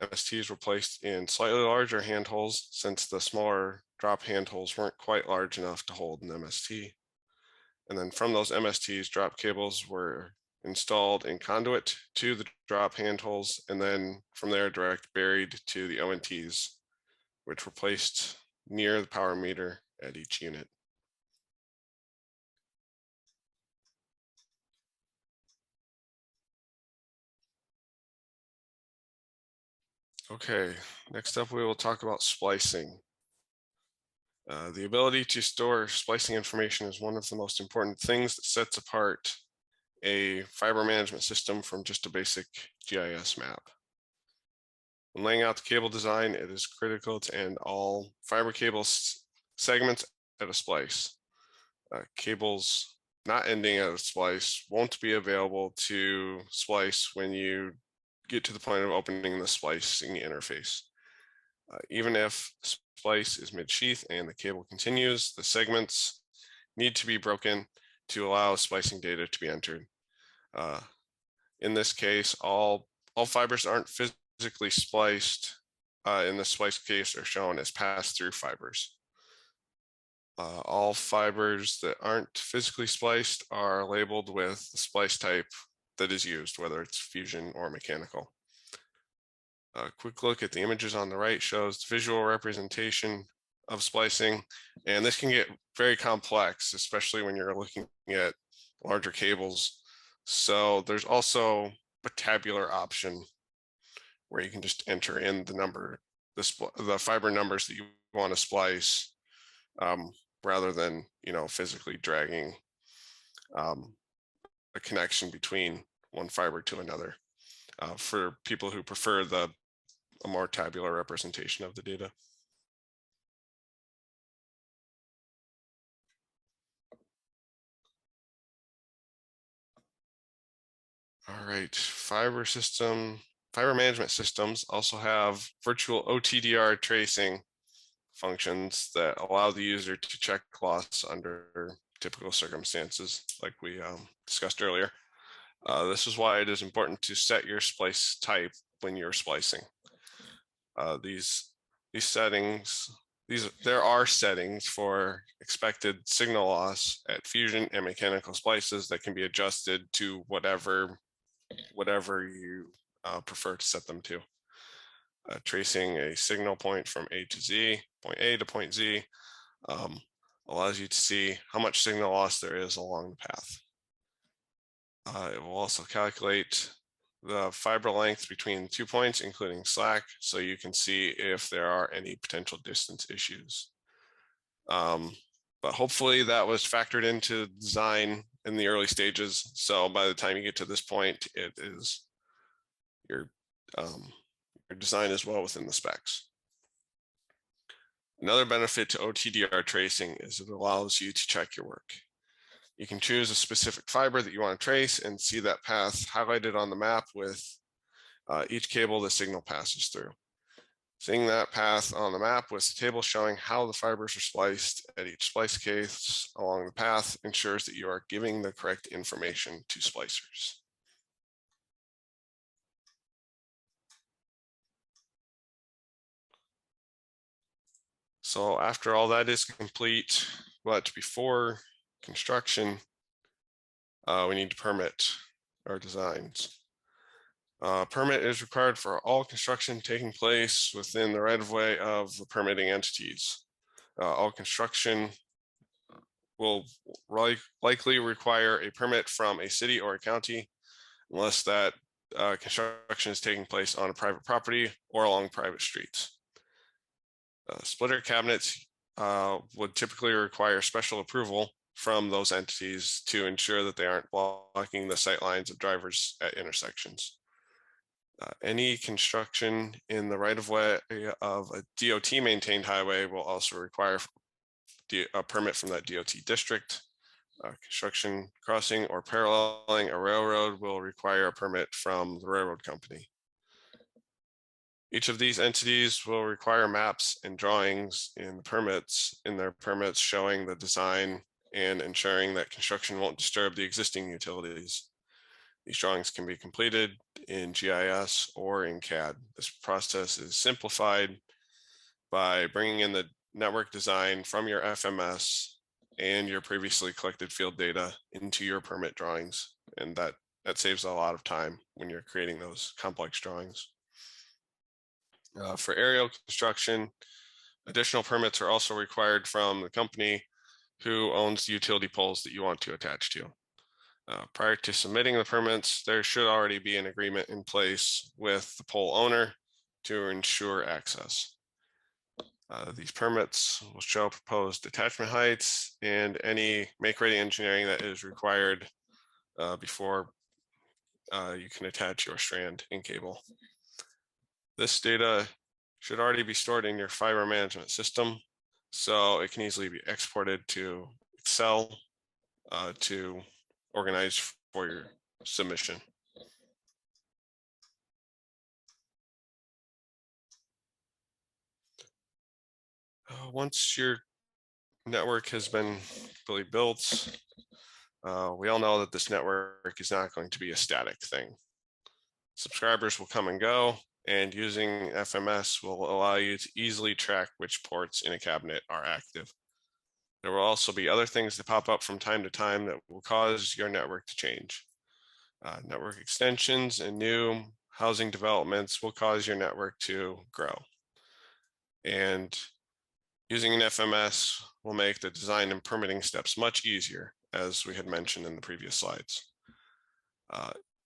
MSTs were placed in slightly larger handholds since the smaller drop handholds weren't quite large enough to hold an MST. And then from those MSTs, drop cables were installed in conduit to the drop handholds, and then from there direct buried to the ONTs, which were placed near the power meter at each unit. Okay, next up we will talk about splicing. The ability to store splicing information is one of the most important things that sets apart a fiber management system from just a basic GIS map. When laying out the cable design, it is critical to end all fiber cable segments at a splice. Cables not ending at a splice won't be available to splice when you get to the point of opening the splicing interface. Even if the splice is mid-sheath and the cable continues, the segments need to be broken to allow splicing data to be entered. In this case, all fibers aren't physically spliced. In the splice case are shown as pass-through fibers. All fibers that aren't physically spliced are labeled with the splice type that is used, whether it's fusion or mechanical. A quick look at the images on the right shows the visual representation of splicing, and this can get very complex, especially when you're looking at larger cables. So there's also a tabular option where you can just enter in the number, the fiber numbers that you want to splice, rather than physically dragging a connection between one fiber to another, for people who prefer a more tabular representation of the data. All right, fiber management systems also have virtual OTDR tracing functions that allow the user to check loss under typical circumstances, like we discussed earlier. This is why it is important to set your splice type when you're splicing. These settings, there are settings for expected signal loss at fusion and mechanical splices that can be adjusted to whatever you prefer to set them to. Tracing a signal point from A to Z, point A to point Z, allows you to see how much signal loss there is along the path. It will also calculate the fiber length between 2 points, including slack, so you can see if there are any potential distance issues. But hopefully that was factored into design in the early stages. So by the time you get to this point, it is your design is well within the specs. Another benefit to OTDR tracing is it allows you to check your work. You can choose a specific fiber that you want to trace and see that path highlighted on the map with each cable the signal passes through. Seeing that path on the map with the table showing how the fibers are spliced at each splice case along the path ensures that you are giving the correct information to splicers. So after all that is complete, but before construction, we need to permit our designs. Permit is required for all construction taking place within the right-of-way of the permitting entities. All construction will likely require a permit from a city or a county, unless that construction is taking place on a private property or along private streets. Splitter cabinets would typically require special approval from those entities to ensure that they aren't blocking the sight lines of drivers at intersections. Any construction in the right-of-way of a DOT maintained highway will also require a permit from that DOT district. Construction crossing or paralleling a railroad will require a permit from the railroad company. Each of these entities will require maps and drawings in their permits showing the design and ensuring that construction won't disturb the existing utilities. These drawings can be completed in GIS or in CAD. This process is simplified by bringing in the network design from your FMS and your previously collected field data into your permit drawings. And that saves a lot of time when you're creating those complex drawings. For aerial construction, additional permits are also required from the company who owns the utility poles that you want to attach to. Prior to submitting the permits, there should already be an agreement in place with the pole owner to ensure access. These permits will show proposed attachment heights and any make-ready engineering that is required before you can attach your strand and cable. This data should already be stored in your fiber management system, so it can easily be exported to Excel to organize for your submission. Once your network has been fully built, we all know that this network is not going to be a static thing. Subscribers will come and go, and using FMS will allow you to easily track which ports in a cabinet are active. There will also be other things that pop up from time to time that will cause your network to change. Network extensions and new housing developments will cause your network to grow. And using an FMS will make the design and permitting steps much easier, as we had mentioned in the previous slides.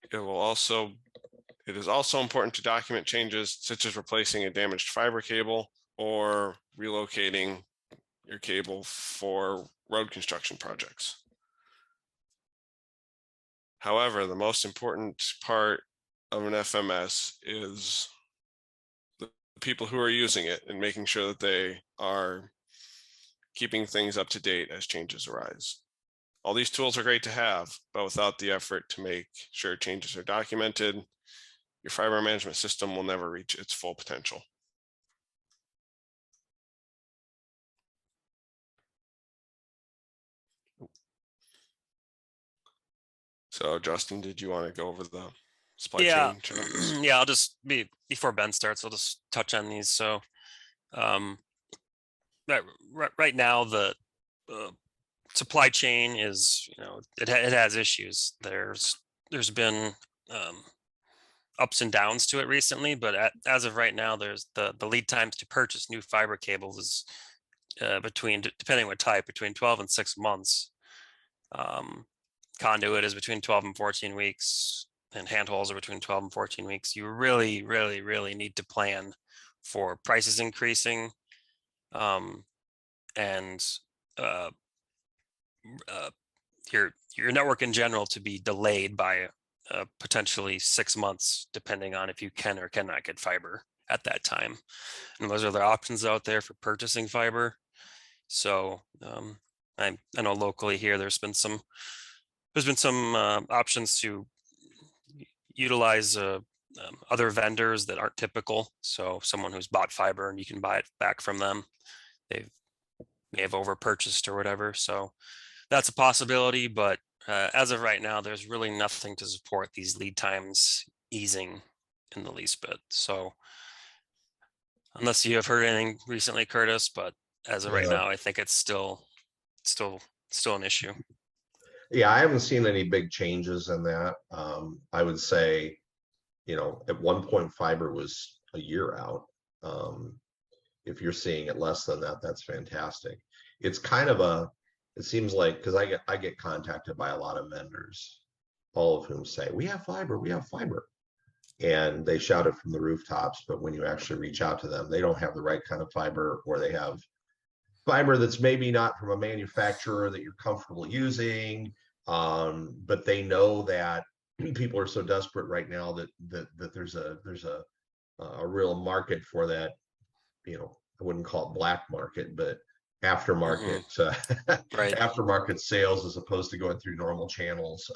It is also important to document changes such as replacing a damaged fiber cable or relocating your cable for road construction projects. However, the most important part of an FMS is the people who are using it and making sure that they are keeping things up to date as changes arise. All these tools are great to have, but without the effort to make sure changes are documented, your fiber management system will never reach its full potential. So Justin, did you want to go over the supply chain challenges? Yeah, I'll just before Ben starts, I'll just touch on these. So right now the supply chain is, it has issues. There's been ups and downs to it recently, but as of right now, there's the lead times to purchase new fiber cables is depending what type, between 12 and 6 months. Conduit is between 12 and 14 weeks, and handholds are between 12 and 14 weeks. You really, really, really need to plan for prices increasing, and your network in general to be delayed by potentially 6 months, depending on if you can or cannot get fiber at that time. And those are the options out there for purchasing fiber. So I know locally here there's been some options to utilize other vendors that aren't typical. So someone who's bought fiber and you can buy it back from them. They may have over purchased or whatever. So that's a possibility, but as of right now, there's really nothing to support these lead times easing in the least bit. So unless you have heard anything recently, Curtis, but as of right now, I think it's still an issue. Yeah, I haven't seen any big changes in that. I would say, at one point fiber was a year out. If you're seeing it less than that, that's fantastic. It's kind of it seems like, because I get contacted by a lot of vendors, all of whom say, we have fiber, and they shout it from the rooftops, but when you actually reach out to them, they don't have the right kind of fiber, or they have fiber that's maybe not from a manufacturer that you're comfortable using, but they know that people are so desperate right now that there's a real market for that. You know, I wouldn't call it black market, but aftermarket Right. aftermarket sales as opposed to going through normal channels.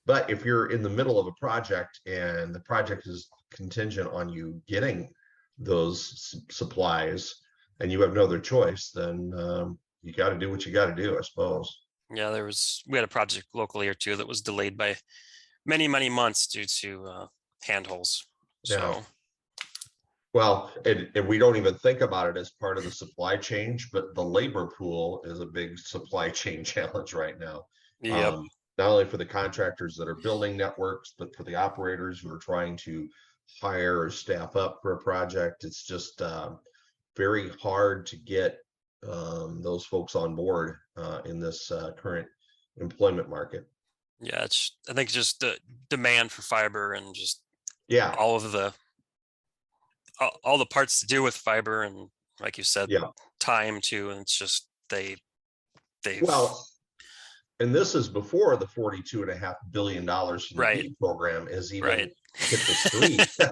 But if you're in the middle of a project and the project is contingent on you getting those supplies and you have no other choice, then you got to do what you got to do, I suppose. Yeah, we had a project locally or two that was delayed by many months due to handholds. Yeah. So Well, and we don't even think about it as part of the supply chain, but the labor pool is a big supply chain challenge right now. yep. Not only for the contractors that are building networks, but for the operators who are trying to hire or staff up for a project. It's just very hard to get those folks on board in this current employment market. Yeah, I think just the demand for fiber and just Yeah, all of all the parts to do with fiber, and like you said, yeah. time too. And it's just they Well, and this is before the $42.5 billion from the Right. BEAD program has even Right. hit the street.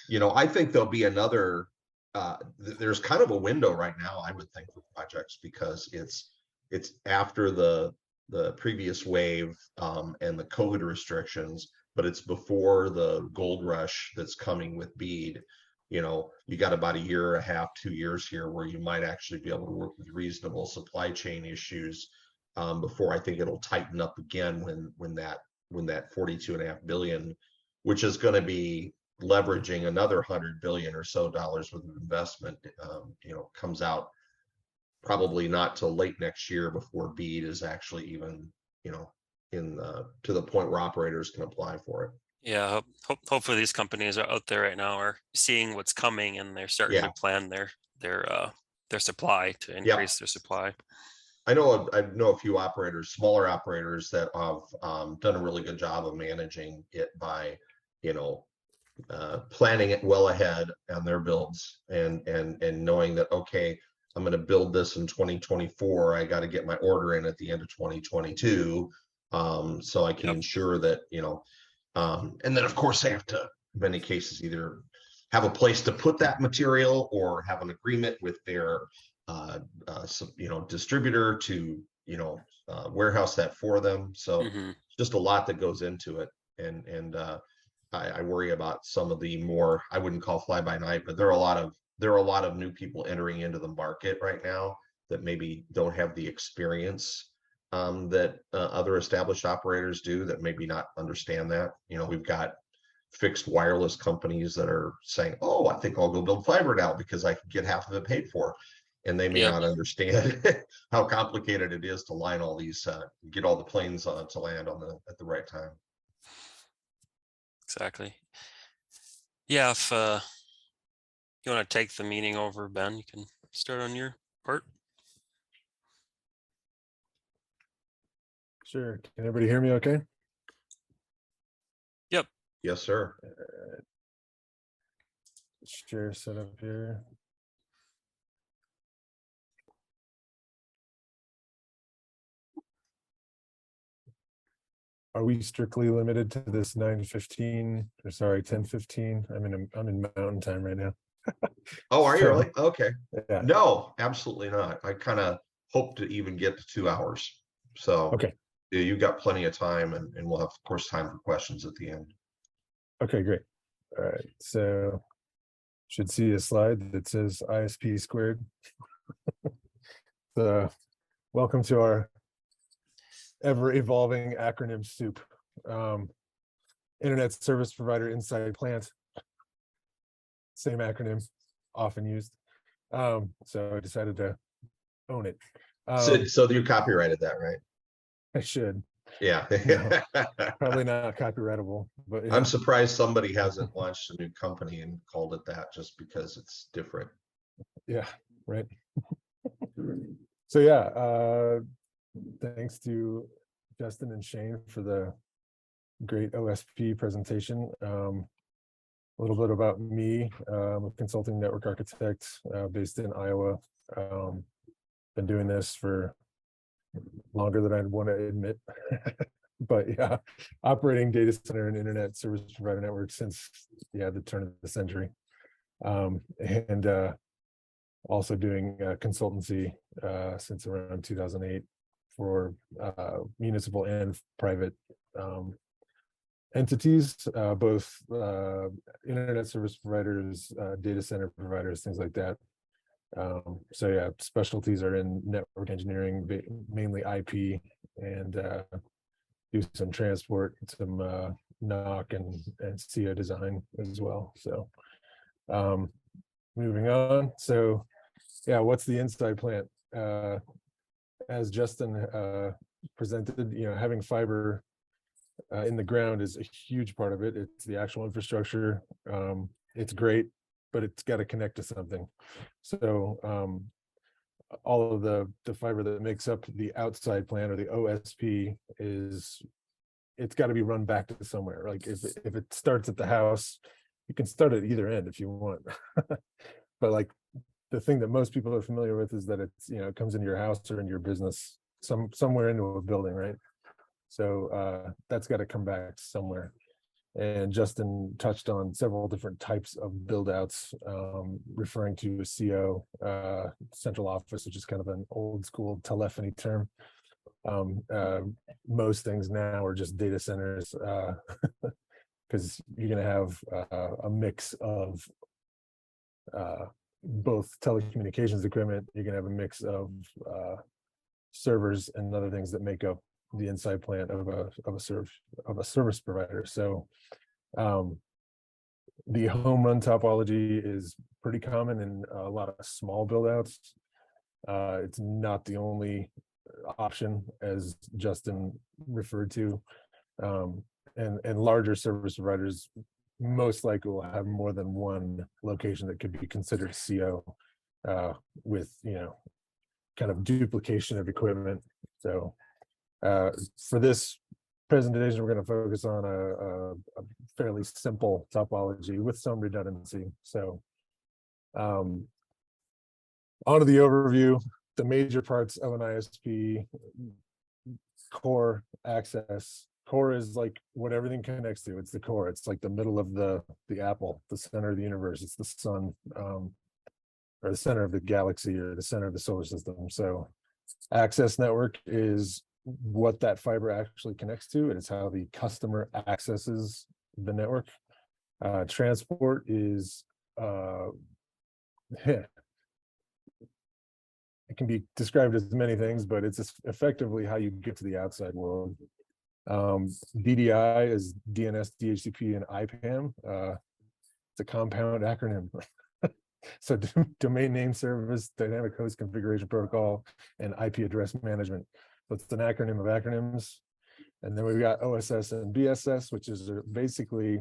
You know, I think there'll be another. There's kind of a window right now, I would think, for projects because it's after the previous wave and the COVID restrictions, but it's before the gold rush that's coming with BEAD. You know, you got about a year and a half, 2 years here where you might actually be able to work with reasonable supply chain issues before I think it'll tighten up again when that $42.5 billion, which is going to be leveraging another $100 billion or so worth of investment, you know, comes out probably not till late next year before BEAD is actually even, you know, in to the point where operators can apply for it. Yeah, hopefully these companies are out there right now are seeing what's coming and they're starting to plan their supply to increase their supply. I know a few operators, smaller operators that have done a really good job of managing it by, you know, planning it well ahead on their builds and knowing that, okay, I'm going to build this in 2024. I got to get my order in at the end of 2022, so I can ensure that, you know, and then of course they have to, in many cases, either have a place to put that material or have an agreement with their you know, distributor to, you know, warehouse that for them. So just a lot that goes into it, and I worry about some of the more, I wouldn't call fly by night, but there are a lot of new people entering into the market right now that maybe don't have the experience that other established operators do, that maybe not understand that. You know, we've got fixed wireless companies that are saying, oh, I think I'll go build fiber now because I can get half of it paid for. And they may not understand how complicated it is to line all these, get all the planes to land on at the right time. Exactly. Yeah, if you want to take the meeting over, Ben, you can start on your part. Sure. Can everybody hear me okay? Yep. Yes, sir. Share setup here. Are we strictly limited to this 9:15 or sorry, 10:15? I'm in mountain time right now. Oh, are you really? Okay. Yeah. No, absolutely not. I kind of hope to even get to 2 hours. So okay. Yeah, you've got plenty of time, and we'll have, of course, time for questions at the end. Okay, great. All right. So should see a slide that says ISP squared. Welcome to our ever-evolving acronym soup. Internet service provider inside plant. Same acronym, often used. So I decided to own it. So you copyrighted that, right? I should. Yeah. No, probably not copyrightable, but I'm surprised somebody hasn't launched a new company and called it that just because it's different. Yeah, right. So yeah, thanks to Justin and Shane for the great OSP presentation. little bit about me. I'm a consulting network architect based in Iowa. Been doing this for longer than I'd want to admit. But yeah, operating data center and internet service provider networks since the turn of the century. And also doing consultancy since around 2008 for municipal and private entities, both internet service providers, data center providers, things like that. So yeah, specialties are in network engineering, mainly IP, and do some transport, some NOC and CO design as well. So moving on. So yeah, what's the inside plant? As Justin presented, having fiber in the ground is a huge part of it. It's the actual infrastructure. It's great, but it's got to connect to something. So all of the fiber that makes up the outside plant, or the OSP, it's got to be run back to somewhere. Like if it starts at the house, you can start at either end if you want. But like the thing that most people are familiar with is that it's, it comes into your house or in your business, somewhere into a building, right? So that's got to come back somewhere. And Justin touched on several different types of build outs, referring to a CO, central office, which is kind of an old school telephony term. Most things now are just data centers, because you're going to have a mix of both telecommunications equipment. You're going to have a mix of servers and other things that make up the inside plant of a service provider. So the home run topology is pretty common in a lot of small build outs. It's not the only option, as Justin referred to, and larger service providers most likely will have more than one location that could be considered CO, with kind of duplication of equipment. So for this presentation, we're going to focus on a fairly simple topology with some redundancy. So onto the overview. The major parts of an ISP: core, access. Core is like what everything connects to. It's the core. It's like the middle of the apple, the center of the universe. It's the sun, or the center of the galaxy, or the center of the solar system. So access network is what that fiber actually connects to. It is how the customer accesses the network. Transport is it can be described as many things, but it's effectively how you get to the outside world. DDI is DNS, DHCP, and IPAM. It's a compound acronym. So domain name service, dynamic host configuration protocol, and IP address management. So it's an acronym of acronyms. And then we've got OSS and BSS, which is basically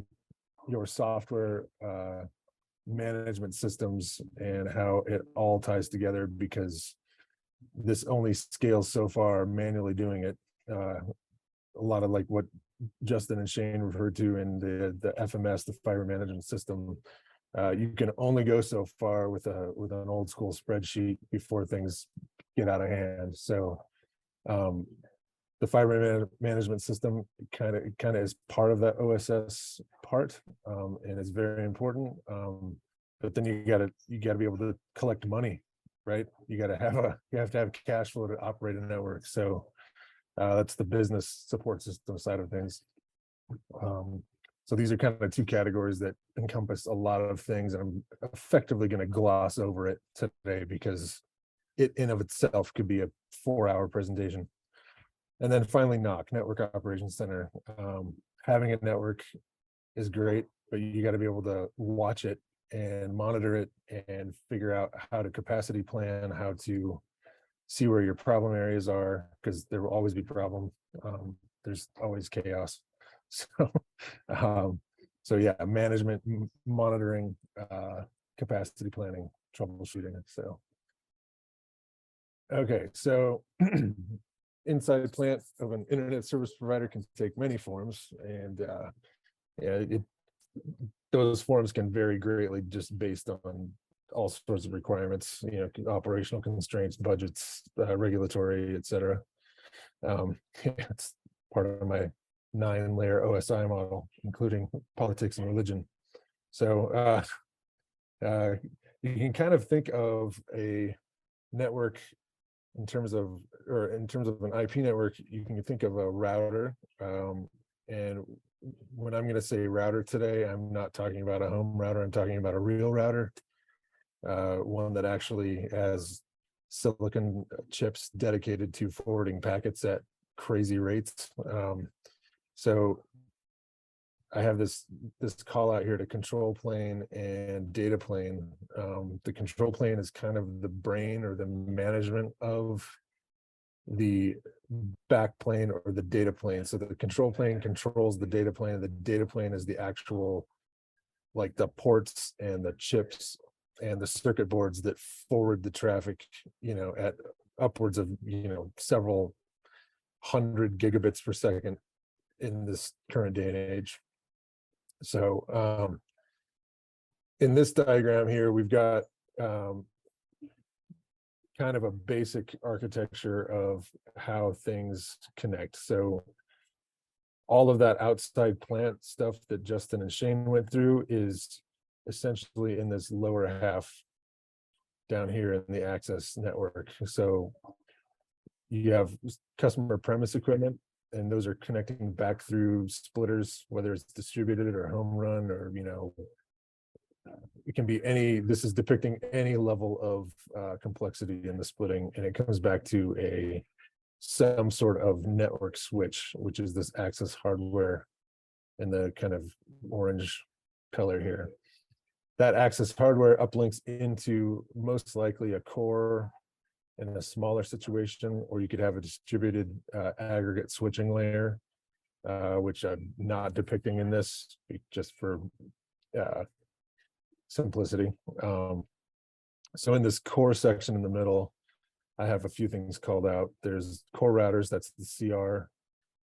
your software management systems and how it all ties together, because this only scales so far manually doing it. A lot of like what Justin and Shane referred to in the FMS, the fiber management system. You can only go so far with an old school spreadsheet before things get out of hand. So the fiber management system kind of is part of that OSS part, and it's very important. But then you got to be able to collect money, right? You have to have cash flow to operate a network. So that's the business support system side of things. So these are kind of two categories that encompass a lot of things, and I'm effectively going to gloss over it today because it in of itself could be a 4-hour presentation. And then finally, NOC, Network Operations Center. Having a network is great, but you got to be able to watch it and monitor it and figure out how to capacity plan, how to see where your problem areas are, because there will always be problem. There's always chaos. So yeah, management, monitoring, capacity planning, troubleshooting. So okay, so inside plant of an internet service provider can take many forms, and those forms can vary greatly just based on all sorts of requirements, operational constraints, budgets, regulatory, et cetera. It's part of my 9-layer OSI model, including politics and religion. So you can kind of think of a network in terms of an IP network. You can think of a router, and when I'm going to say router today, I'm not talking about a home router. I'm talking about a real router, one that actually has silicon chips dedicated to forwarding packets at crazy rates. So I have this call out here to control plane and data plane. The control plane is kind of the brain or the management of the back plane or the data plane. So the control plane controls the data plane. The data plane is the actual, like the ports and the chips and the circuit boards that forward the traffic, at upwards of, several hundred gigabits per second in this current day and age. So in this diagram here, we've got kind of a basic architecture of how things connect. So all of that outside plant stuff that Justin and Shane went through is essentially in this lower half down here in the access network. So you have customer premise equipment, and those are connecting back through splitters, whether it's distributed or home run, or it can be any. This is depicting any level of complexity in the splitting, and it comes back to some sort of network switch, which is this access hardware in the kind of orange color here. That access hardware uplinks into most likely a core in a smaller situation, or you could have a distributed aggregate switching layer, which I'm not depicting in this just for simplicity. So in this core section in the middle, I have a few things called out. There's core routers, that's the CR.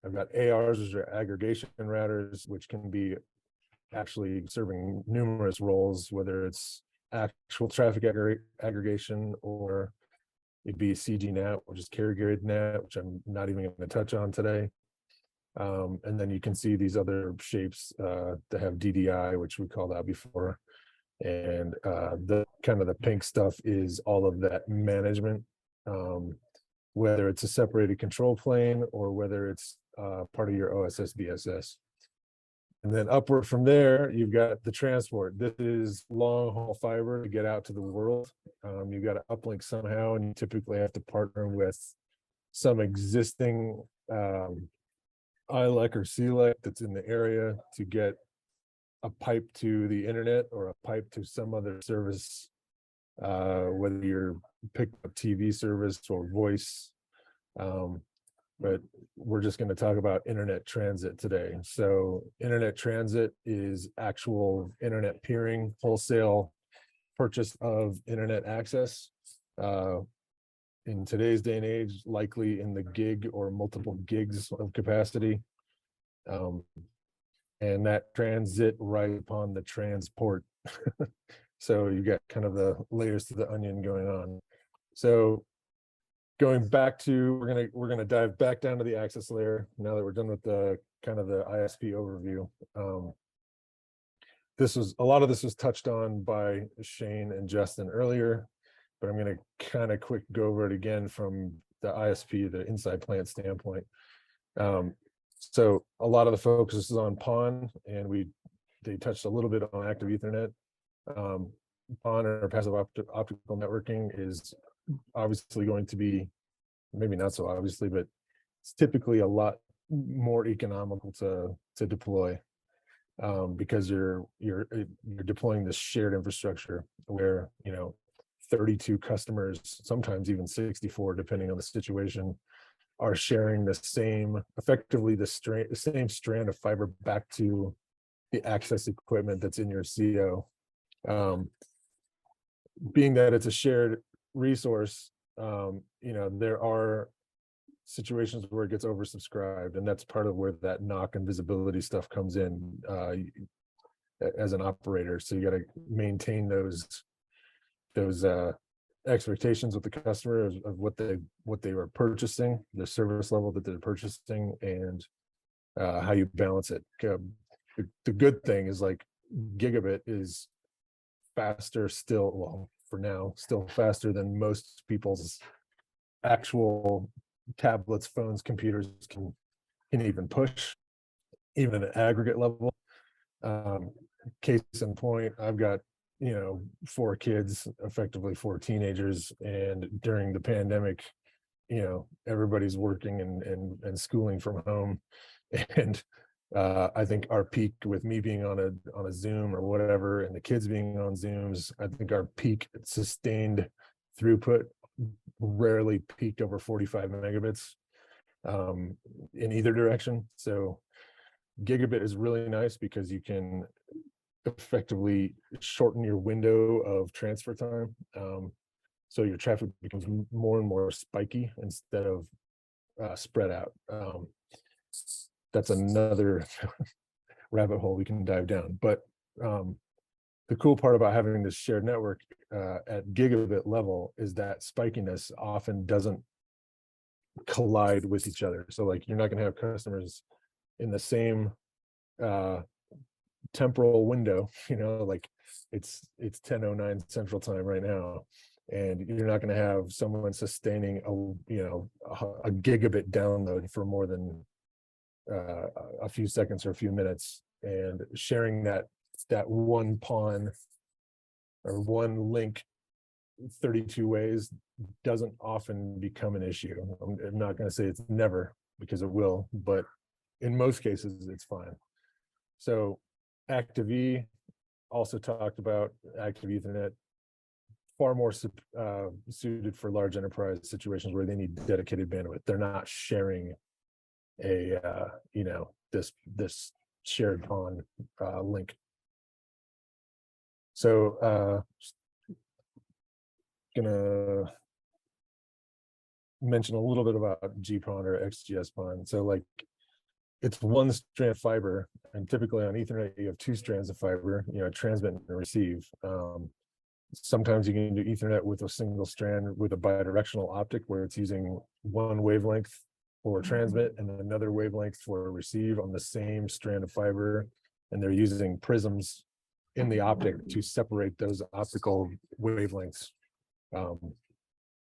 I've got ARs, which are aggregation routers, which can be actually serving numerous roles, whether it's actual traffic aggregation, or it'd be CGNAT, which is carrier grade NAT, which I'm not even going to touch on today. And then you can see these other shapes that have DDI, which we called out before. And the kind of the pink stuff is all of that management, whether it's a separated control plane or whether it's part of your OSS BSS. And then upward from there, you've got the transport. This is long haul fiber to get out to the world. You've got to uplink somehow, and you typically have to partner with some existing ILEC or CLEC that's in the area to get a pipe to the internet or a pipe to some other service, whether you're picking up TV service or voice. But we're just going to talk about internet transit today. So internet transit is actual internet peering, wholesale purchase of internet access. In today's day and age, likely in the gig or multiple gigs of capacity. And that transit right upon the transport. So you got kind of the layers to the onion going on. So going back to, we're gonna dive back down to the access layer now that we're done with the kind of the ISP overview. A lot of this was touched on by Shane and Justin earlier, but I'm gonna kind of quick go over it again from the ISP, the inside plant standpoint. So a lot of the focus is on PON, and they touched a little bit on active Ethernet. PON, or passive optical networking, is obviously going to be, maybe not so obviously, but it's typically a lot more economical to deploy, because you're deploying this shared infrastructure where 32 customers, sometimes even 64, depending on the situation, are sharing effectively the same strand of fiber back to the access equipment that's in your CO. Being that it's a shared resource, there are situations where it gets oversubscribed, and that's part of where that knock and visibility stuff comes in. as an operator. So you got to maintain those expectations with the customer of what they were purchasing, the service level that they're purchasing, and how you balance it. The good thing is, like, gigabit is faster still, well, for now, still faster than most people's actual tablets, phones, computers can even push, even at an aggregate level. Case in point, I've got 4 kids, effectively 4 teenagers, and during the pandemic, everybody's working and schooling from home, and I think our peak, with me being on a Zoom or whatever, and the kids being on Zooms, I think our peak sustained throughput rarely peaked over 45 megabits in either direction. So gigabit is really nice because you can effectively shorten your window of transfer time. So your traffic becomes more and more spiky instead of spread out. That's another rabbit hole we can dive down. But the cool part about having this shared network at gigabit level is that spikiness often doesn't collide with each other. So, like, you're not going to have customers in the same temporal window, like it's 10:09 Central Time right now, and you're not going to have someone sustaining a gigabit download for more than a few seconds or a few minutes, and sharing that one PON or one link 32 ways doesn't often become an issue. I'm not going to say it's never, because it will, but in most cases it's fine. So Active E, also talked about Active Ethernet, far more suited for large enterprise situations where they need dedicated bandwidth. They're not sharing this shared PON link. So gonna mention a little bit about GPON or XGS PON. So, like, it's one strand of fiber, and typically on Ethernet you have 2 strands of fiber, transmit and receive. Sometimes you can do Ethernet with a single strand with a bidirectional optic, where it's using one wavelength for transmit and another wavelength for receive on the same strand of fiber, and they're using prisms in the optic to separate those optical wavelengths.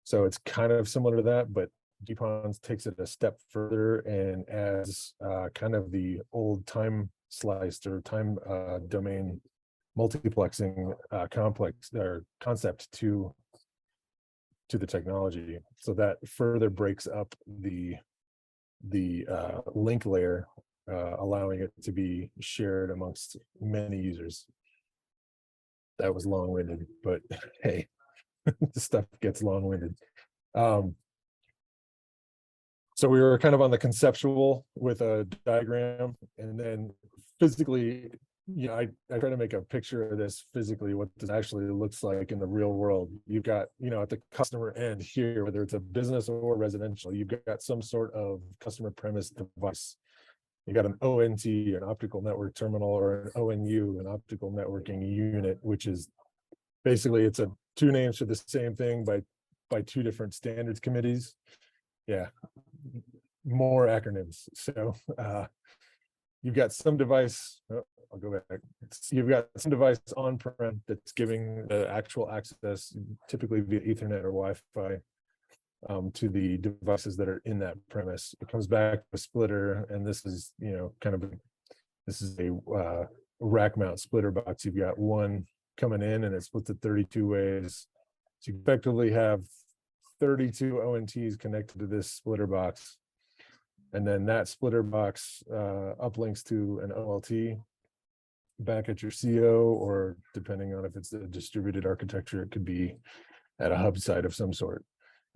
So it's kind of similar to that, but GPON takes it a step further and adds kind of the old time sliced or time domain multiplexing complex or concept to the technology. So that further breaks up the link layer, allowing it to be shared amongst many users. That was long-winded, but hey, the stuff gets long-winded. So we were kind of on the conceptual with a diagram, and then physically, I try to make a picture of this physically, what this actually looks like in the real world. You've got, at the customer end here, whether it's a business or residential, you've got some sort of customer premise device. You got an ONT, an optical network terminal, or an ONU, an optical networking unit, which is basically, it's 2 names for the same thing by 2 different standards committees. Yeah, more acronyms. So you've got some device, I'll go back. You've got some device on-prem that's giving the actual access, typically via Ethernet or Wi-Fi, to the devices that are in that premise. It comes back to a splitter, and this is, this is a rack mount splitter box. You've got one coming in, and it splits it 32 ways. So you effectively have 32 ONTs connected to this splitter box. And then that splitter box uplinks to an OLT back at your CO, or depending on if it's a distributed architecture, it could be at a hub site of some sort.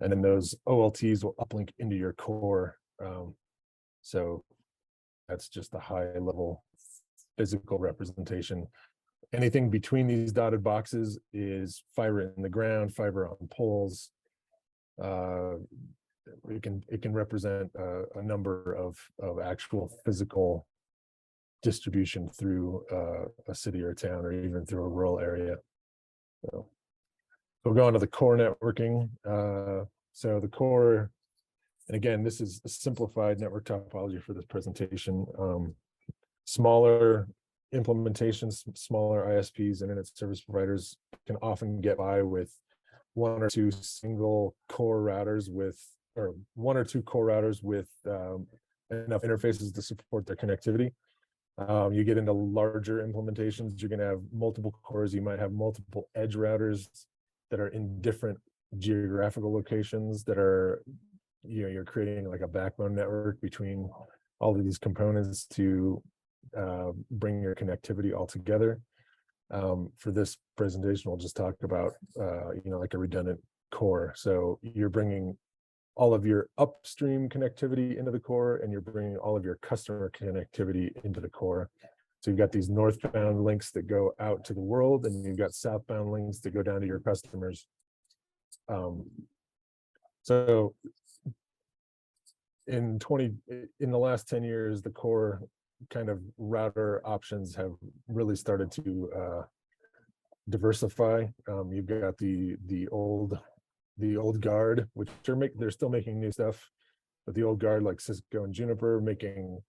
And then those OLTs will uplink into your core. So that's just a high level physical representation. Anything between these dotted boxes is fiber in the ground, fiber on poles. It can represent a number of actual physical distribution through a city or a town, or even through a rural area. So we'll go on to the core networking. So the core, and again, this is a simplified network topology for this presentation. Smaller implementations, smaller ISPs, internet service providers can often get by with one or two core routers with enough interfaces to support their connectivity. You get into larger implementations, you're going to have multiple cores. You might have multiple edge routers that are in different geographical locations that are, you're creating like a backbone network between all of these components to bring your connectivity all together. For this presentation, we'll just talk about, like a redundant core. So you're bringing all of your upstream connectivity into the core, and you're bringing all of your customer connectivity into the core. So you've got these northbound links that go out to the world, and you've got southbound links that go down to your customers. So in the last 10 years, the core kind of router options have really started to diversify. You've got the old guard, which they're still making new stuff, but the old guard like Cisco and Juniper making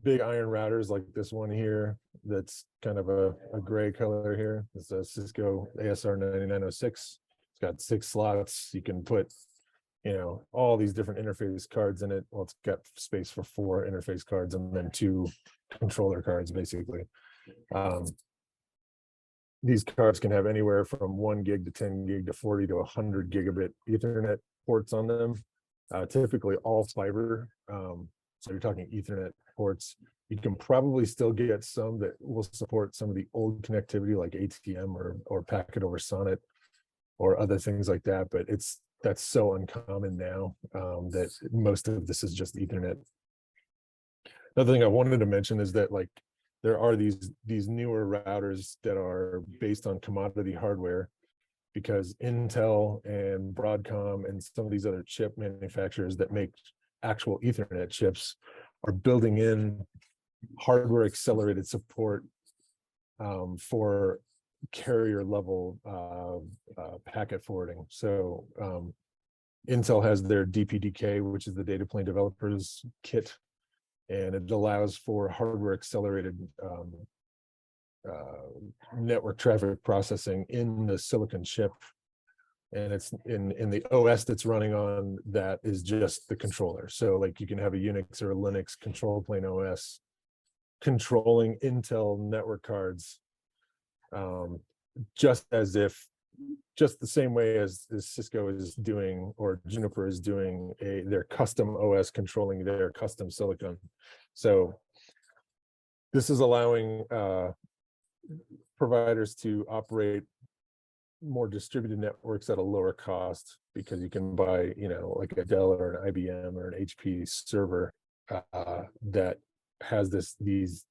big iron routers like this one here. That's kind of a gray color here. It's a Cisco ASR 9906. It's got 6 slots. You can put, all these different interface cards in it. Well, it's got space for 4 interface cards and then 2 controller cards, basically. These cards can have anywhere from 1 gig to 10 gig to 40 to 100 gigabit Ethernet ports on them, typically all fiber. So you're talking Ethernet ports. You can probably still get some that will support some of the old connectivity like ATM or packet over SONET or other things like that, but that's so uncommon now that most of this is just Ethernet. Another thing I wanted to mention is that like there are these newer routers that are based on commodity hardware, because Intel and Broadcom and some of these other chip manufacturers that make actual Ethernet chips are building in hardware accelerated support for carrier level packet forwarding. So Intel has their DPDK, which is the Data Plane Developers Kit, and it allows for hardware accelerated network traffic processing in the silicon chip. And it's in the OS that's running on that is just the controller. So like you can have a Unix or a Linux control plane OS controlling Intel network cards, just the same way as Cisco is doing or Juniper is doing their custom OS controlling their custom silicon. So this is allowing providers to operate more distributed networks at a lower cost, because you can buy, like a Dell or an IBM or an HP server that has these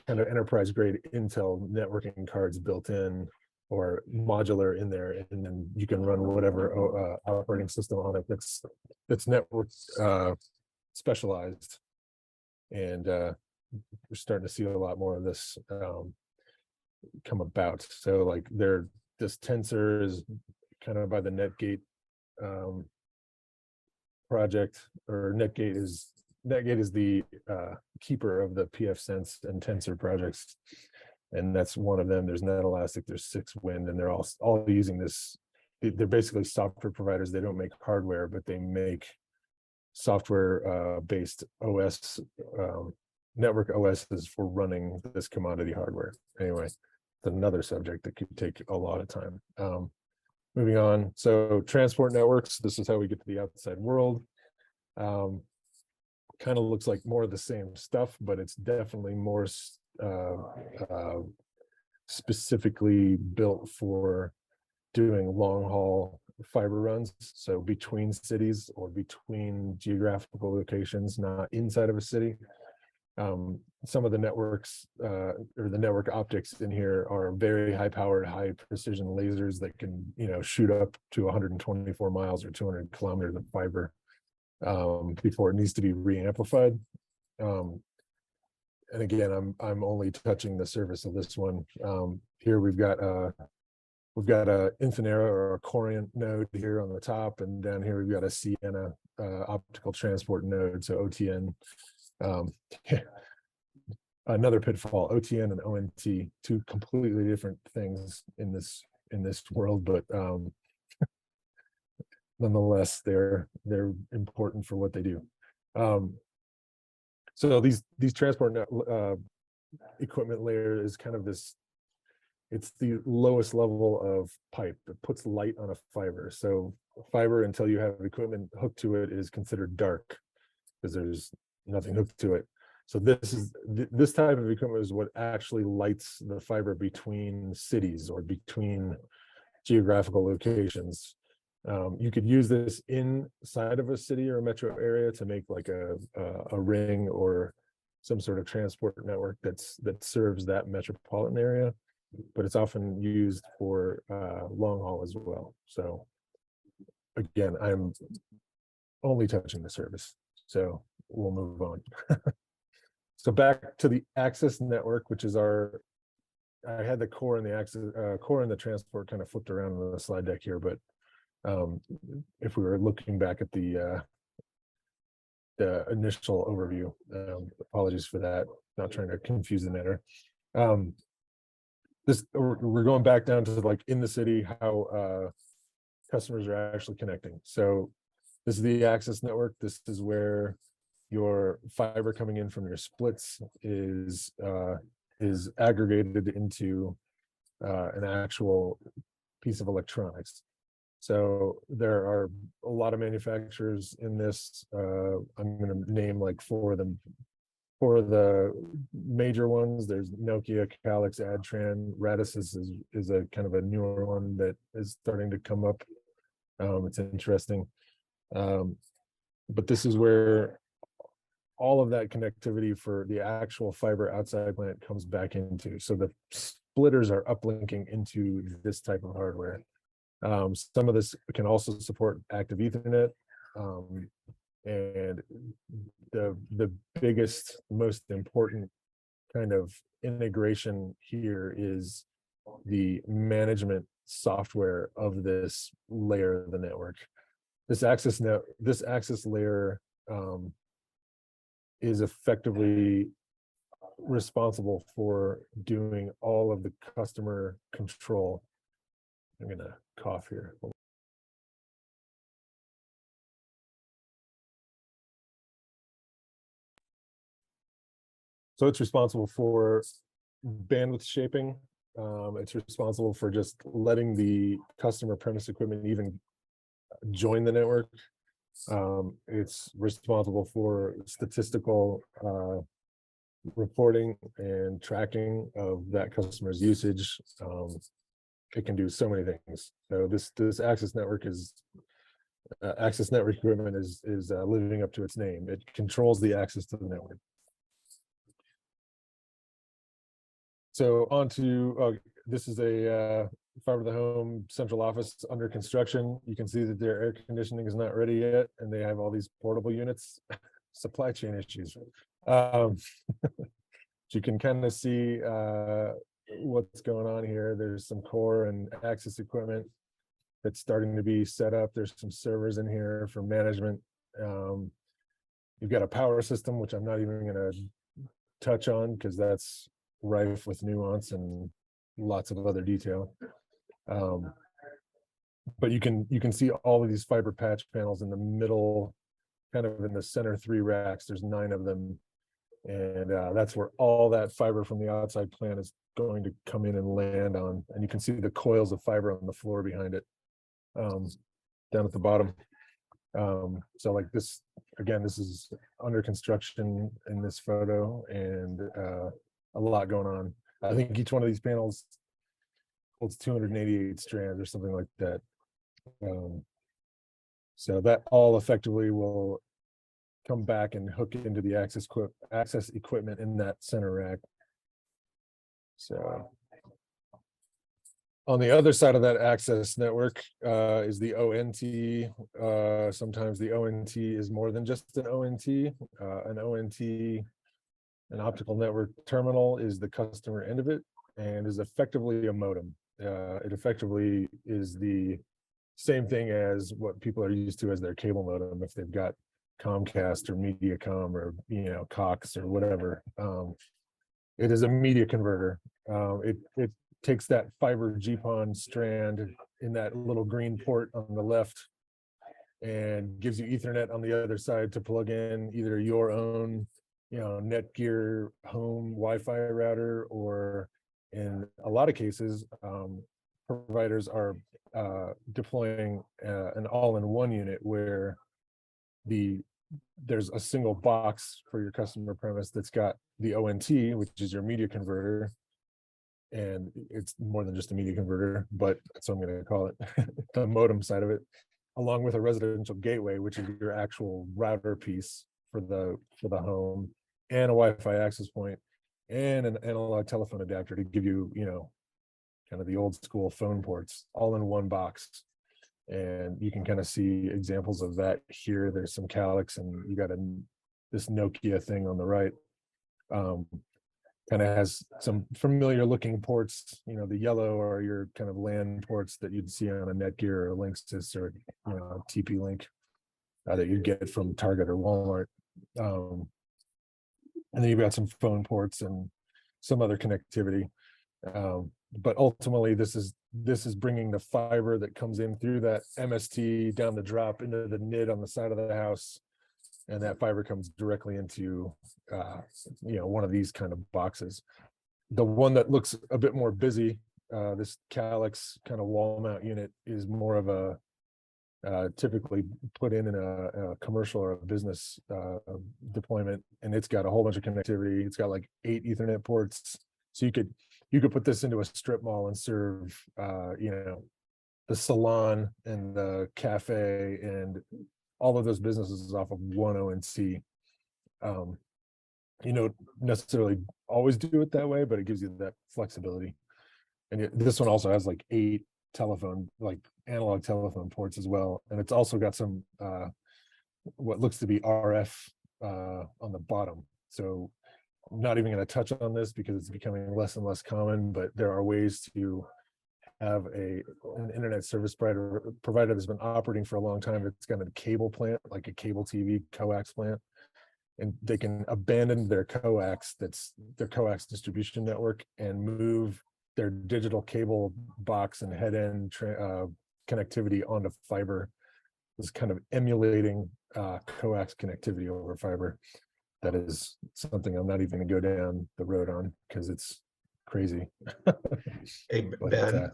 kind of enterprise grade Intel networking cards built in or modular in there, and then you can run whatever operating system on it that's network specialized. And we're starting to see a lot more of this come about. So like this Tensor is kind of by the Netgate project, or Netgate is the keeper of the pfSense and Tensor projects, and that's one of them. There's NetElastic, there's 6Wind, and they're all using this. They're basically software providers. They don't make hardware, but they make software based OS network OSs for running this commodity hardware. Anyway, it's another subject that could take a lot of time. Moving on. So transport networks, this is how we get to the outside world. Kind of looks like more of the same stuff, but it's definitely more specifically built for doing long haul fiber runs. So between cities or between geographical locations, not inside of a city. Some of the networks or the network optics in here are very high powered, high precision lasers that can, shoot up to 124 miles or 200 kilometers of fiber before it needs to be re-amplified. and again, I'm only touching the surface of this one. Here we've got a Infinera or a Coriant node here on the top, and down here we've got a Sienna optical transport node, so OTN. Another pitfall: OTN and ONT, two completely different things in this world, but nonetheless, they're important for what they do. So these transport equipment layer is kind of this. It's the lowest level of pipe that puts light on a fiber. So fiber, until you have equipment hooked to it, is considered dark because there's nothing hooked to it. So this type of equipment is what actually lights the fiber between cities or between geographical locations. You could use this inside of a city or a metro area to make like a ring or some sort of transport network that serves that metropolitan area, but it's often used for long haul as well. So again, I'm only touching the surface, so we'll move on. So back to the access network, which is I had the core and the access core and the transport kind of flipped around on the slide deck here, but if we were looking back at the initial overview, apologies for that, not trying to confuse the matter. We're going back down to like in the city, how customers are actually connecting. So this is the access network. This is where your fiber coming in from your splits is aggregated into an actual piece of electronics. So there are a lot of manufacturers in this. I'm going to name like four of them. For the major ones, there's Nokia, Calix, Adtran. Radisys is a kind of a newer one that is starting to come up. It's interesting. But this is where all of that connectivity for the actual fiber outside plant comes back into. So the splitters are uplinking into this type of hardware. Some of this can also support active Ethernet. And the biggest, most important kind of integration here is the management software of this layer of the network. This access layer is effectively responsible for doing all of the customer control. I'm gonna cough here. So it's responsible for bandwidth shaping. It's responsible for just letting the customer premise equipment even join the network. It's responsible for statistical reporting and tracking of that customer's usage. It can do so many things. So this access network is access network equipment is living up to its name. It controls the access to the network. So on to this is a fiber to the home central office under construction. You can see that their air conditioning is not ready yet, and they have all these portable units. Supply chain issues. You can kind of see what's going on here. There's some core and access equipment that's starting to be set up. There's some servers in here for management. You've got a power system, which I'm not even going to touch on because that's rife with nuance and lots of other detail. But you can see all of these fiber patch panels in the middle, kind of in the center 3 racks. There's 9 of them, and that's where all that fiber from the outside plant is going to come in and land on. And you can see the coils of fiber on the floor behind it, down at the bottom. So like this, again, this is under construction in this photo, and a lot going on. I think each one of these panels holds 288 strands or something like that. So that all effectively will come back and hook into the access equipment in that center rack. So on the other side of that access network is the ONT. Sometimes the ONT is more than just an ONT. An ONT An optical network terminal is the customer end of it and is effectively a modem. It effectively is the same thing as what people are used to as their cable modem if they've got Comcast or MediaCom or Cox or whatever. It is a media converter. It takes that fiber GPON strand in that little green port on the left and gives you Ethernet on the other side to plug in either your own Netgear home Wi-Fi router, or in a lot of cases, providers are deploying an all-in-one unit where there's a single box for your customer premise that's got the ONT, which is your media converter, and it's more than just a media converter, but that's what I'm going to call it, the modem side of it, along with a residential gateway, which is your actual router piece for the home, and a Wi-Fi access point, and an analog telephone adapter to give you, kind of the old school phone ports all in one box. And you can kind of see examples of that here. There's some Calyx, and you got this Nokia thing on the right. Kind of has some familiar looking ports. The yellow are your kind of LAN ports that you'd see on a Netgear or a Linksys or TP-Link that you'd get from Target or Walmart. And then you've got some phone ports and some other connectivity. But ultimately, this is bringing the fiber that comes in through that MST down the drop into the NID on the side of the house, and that fiber comes directly into one of these kind of boxes. The one that looks a bit more busy, this Calyx kind of wall mount unit, is more of a typically put in a commercial or a business deployment, and it's got a whole bunch of connectivity. It's got like 8 Ethernet ports, so you could put this into a strip mall and serve the salon and the cafe and all of those businesses off of one ONC. You don't necessarily always do it that way, but it gives you that flexibility. And this one also has like 8 analog telephone ports as well, and it's also got some what looks to be RF on the bottom. So I'm not even going to touch on this because it's becoming less and less common, but there are ways to have an internet service provider that's been operating for a long time. It's got a cable plant, like a cable TV coax plant, and they can abandon their coax, that's their coax distribution network, and move their digital cable box and head-end connectivity onto fiber. It's kind of emulating coax connectivity over fiber. That is something I'm not even going to go down the road on because it's crazy. Hey, But, Ben,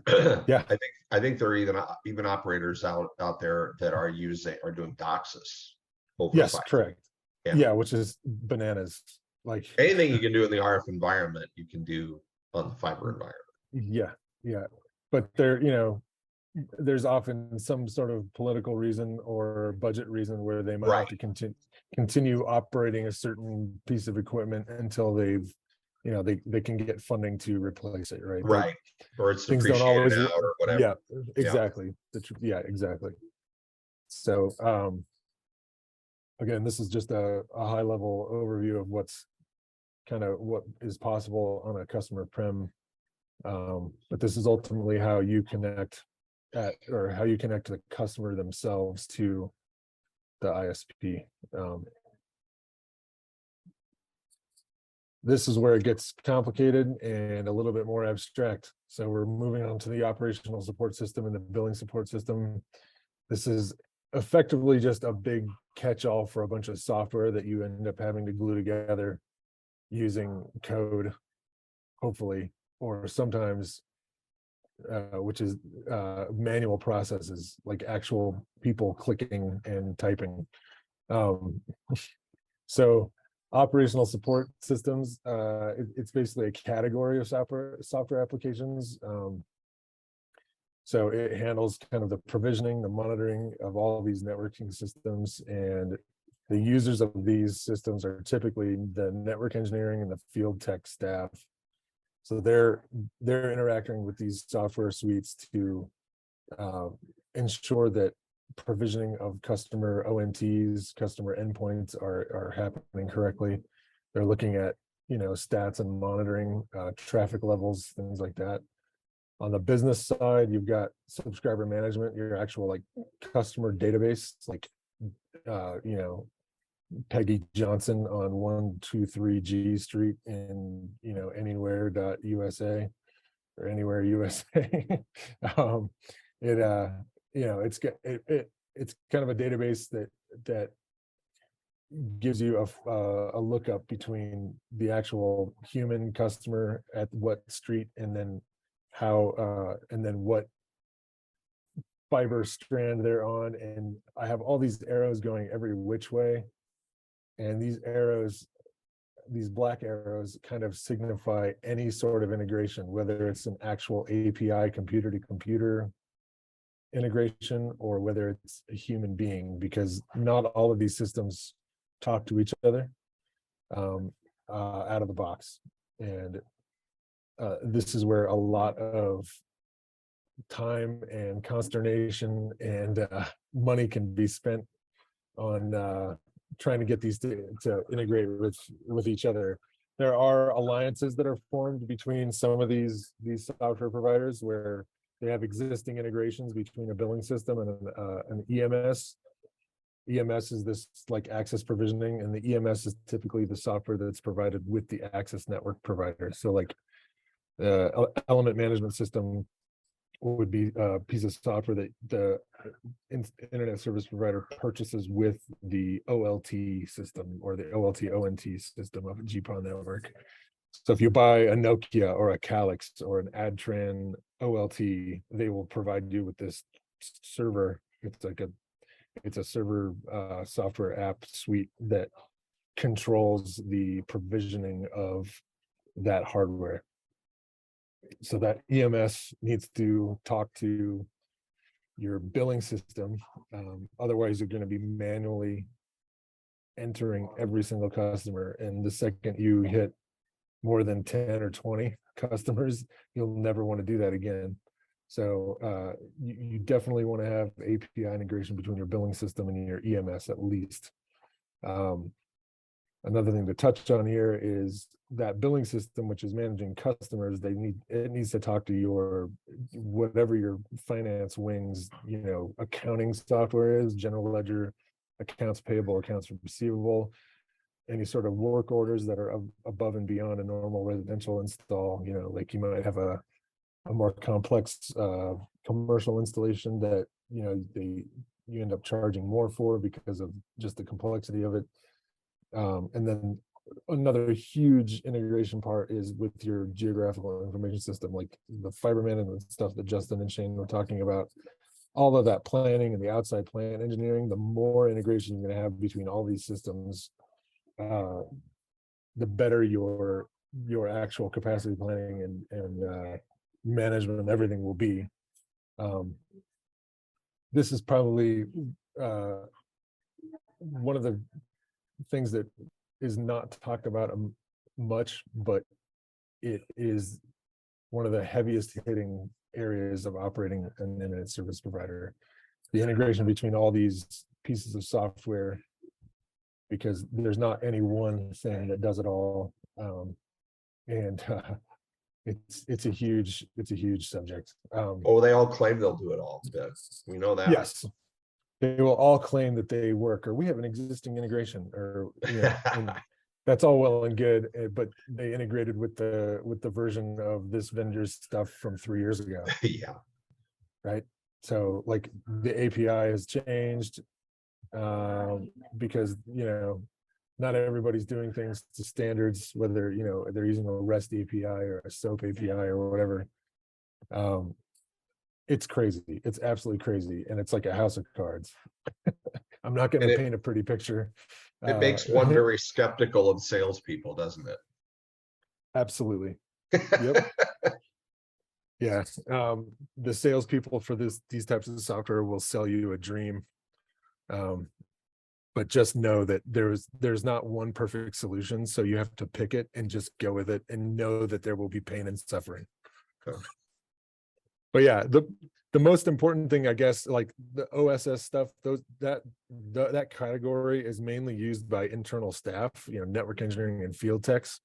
yeah. I think there are even operators out there that are doing DOCSIS over Yes, fiber. correct. Yeah. Yeah, which is bananas. Like Anything you can do in the RF environment, you can do on the fiber environment. yeah. But there's often some sort of political reason or budget reason where they might have to continue operating a certain piece of equipment until they've they can get funding to replace it, right? Right. Or it's Things don't depreciated always out or whatever. Yeah, exactly. Yeah, exactly. So again, this is just a high level overview of what is possible on a customer prem. But this is ultimately how you connect how you connect to the customer themselves to the ISP. This is where it gets complicated and a little bit more abstract. So we're moving on to the operational support system and the billing support system. This is effectively just a big catch-all for a bunch of software that you end up having to glue together using code, hopefully, or sometimes which is manual processes, like actual people clicking and typing. So operational support systems, it's basically a category of software applications. So it handles kind of the provisioning, the monitoring of all of these networking systems, and the users of these systems are typically the network engineering and the field tech staff. So they're interacting with these software suites to ensure that provisioning of customer ONTs, customer endpoints are happening correctly. They're looking at stats and monitoring, traffic levels, things like that. On the business side, you've got subscriber management, your actual like customer database, like Peggy Johnson on 123 G Street in anywhere.usa or anywhere USA. It's kind of a database that gives you a lookup between the actual human customer at what street, and then what fiber strand they're on. And I have all these arrows going every which way, and these black arrows kind of signify any sort of integration, whether it's an actual API computer to computer integration or whether it's a human being, because not all of these systems talk to each other out of the box. And this is where a lot of time and consternation and money can be spent on trying to get these to integrate with each other. There are alliances that are formed between some of these software providers where they have existing integrations between a billing system and an EMS. EMS is this like access provisioning, and the EMS is typically the software that's provided with the access network provider. So like element management system would be a piece of software that the internet service provider purchases with the OLT system or the OLT ONT system of a GPON network. So if you buy a Nokia or a Calix or an Adtran OLT, they will provide you with this server. It's a server software app suite that controls the provisioning of that hardware. So that EMS needs to talk to your billing system. Otherwise, you're going to be manually entering every single customer. And the second you hit more than 10 or 20 customers, you'll never want to do that again. So you definitely want to have API integration between your billing system and your EMS at least. Another thing to touch on here is that billing system, which is managing customers, it needs to talk to your whatever your finance wings, accounting software is, general ledger, accounts payable, accounts receivable, any sort of work orders that are above and beyond a normal residential install. Like you might have a more complex commercial installation that you end up charging more for because of just the complexity of it. And then another huge integration part is with your geographical information system, like the fiber management stuff that Justin and Shane were talking about. All of that planning and the outside plant engineering, the more integration you're going to have between all these systems, the better your actual capacity planning and management and everything will be. This is probably one of the things that is not talked about much, but it is one of the heaviest hitting areas of operating an internet service provider. The integration between all these pieces of software, because there's not any one thing that does it all. It's a huge subject. They all claim they'll do it all. We know that. Yes. They will all claim that they work, or we have an existing integration, or and that's all well and good, but they integrated with the version of this vendor's stuff from 3 years ago. Yeah. Right. So like the API has changed because not everybody's doing things to standards, whether they're using a REST API or a SOAP API or whatever. It's crazy. It's absolutely crazy. And it's like a house of cards. I'm not going to paint a pretty picture. It makes one very skeptical of salespeople, doesn't it? Absolutely. Yep. Yeah. The salespeople for these types of software will sell you a dream. But just know that there's not one perfect solution. So you have to pick it and just go with it and know that there will be pain and suffering. But yeah, the most important thing, I guess, like the OSS stuff, that category is mainly used by internal staff, network engineering and field techs.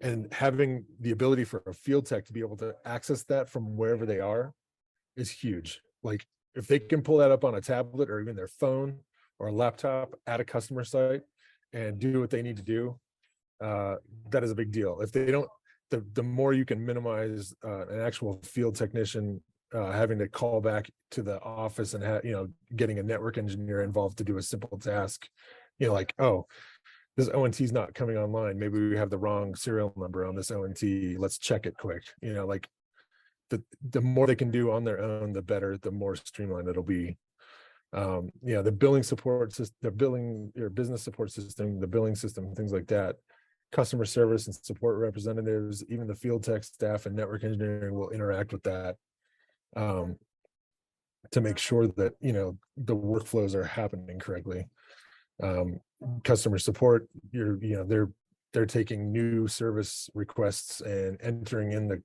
And having the ability for a field tech to be able to access that from wherever they are is huge. Like if they can pull that up on a tablet or even their phone or a laptop at a customer site and do what they need to do, that is a big deal. If they don't, the more you can minimize an actual field technician having to call back to the office and getting a network engineer involved to do a simple task, like, oh, this ONT is not coming online. Maybe we have the wrong serial number on this ONT. Let's check it quick. Like the more they can do on their own, the better, the more streamlined it'll be. The billing support system, your business support system, the billing system, things like that. Customer service and support representatives, even the field tech staff and network engineering will interact with that to make sure that the workflows are happening correctly. Customer support, they're taking new service requests and entering in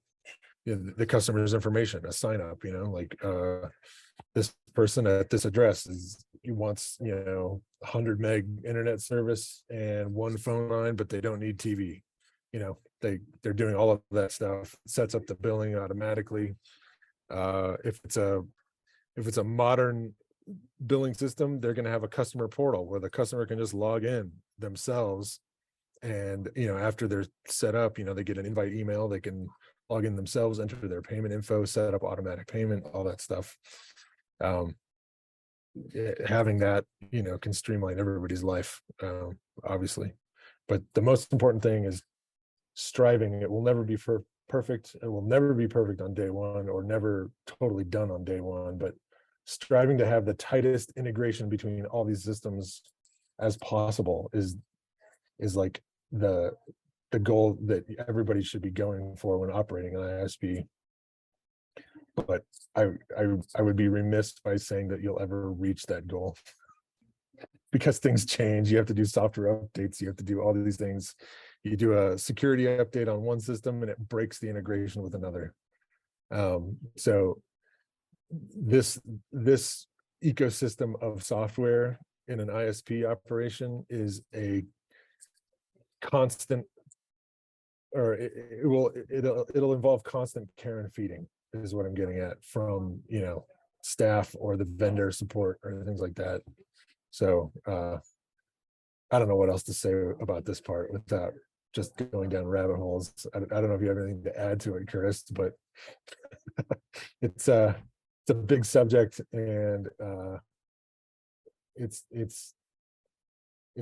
the customer's information, a sign up, like this person at this address wants 100 meg internet service and one phone line, but they don't need TV. They're doing all of that stuff, sets up the billing automatically. If it's a modern billing system, they're going to have a customer portal where the customer can just log in themselves, and after they're set up, they get an invite email, they can log in themselves, enter their payment info, set up automatic payment, all that stuff. Having that can streamline everybody's life, obviously, but the most important thing is striving. It will never be perfect. It will never be perfect on day one, or never totally done on day one, but striving to have the tightest integration between all these systems as possible is like the goal that everybody should be going for when operating an ISP. But I would be remiss by saying that you'll ever reach that goal, because things change. You have to do software updates, you have to do all of these things. You do a security update on one system and it breaks the integration with another. So this ecosystem of software in an ISP operation is a constant, or it'll involve constant care and feeding, is what I'm getting at, from staff or the vendor support or things like that. So I don't know what else to say about this part without just going down rabbit holes. I don't know if you have anything to add to it, Curtis, but it's a big subject, and it's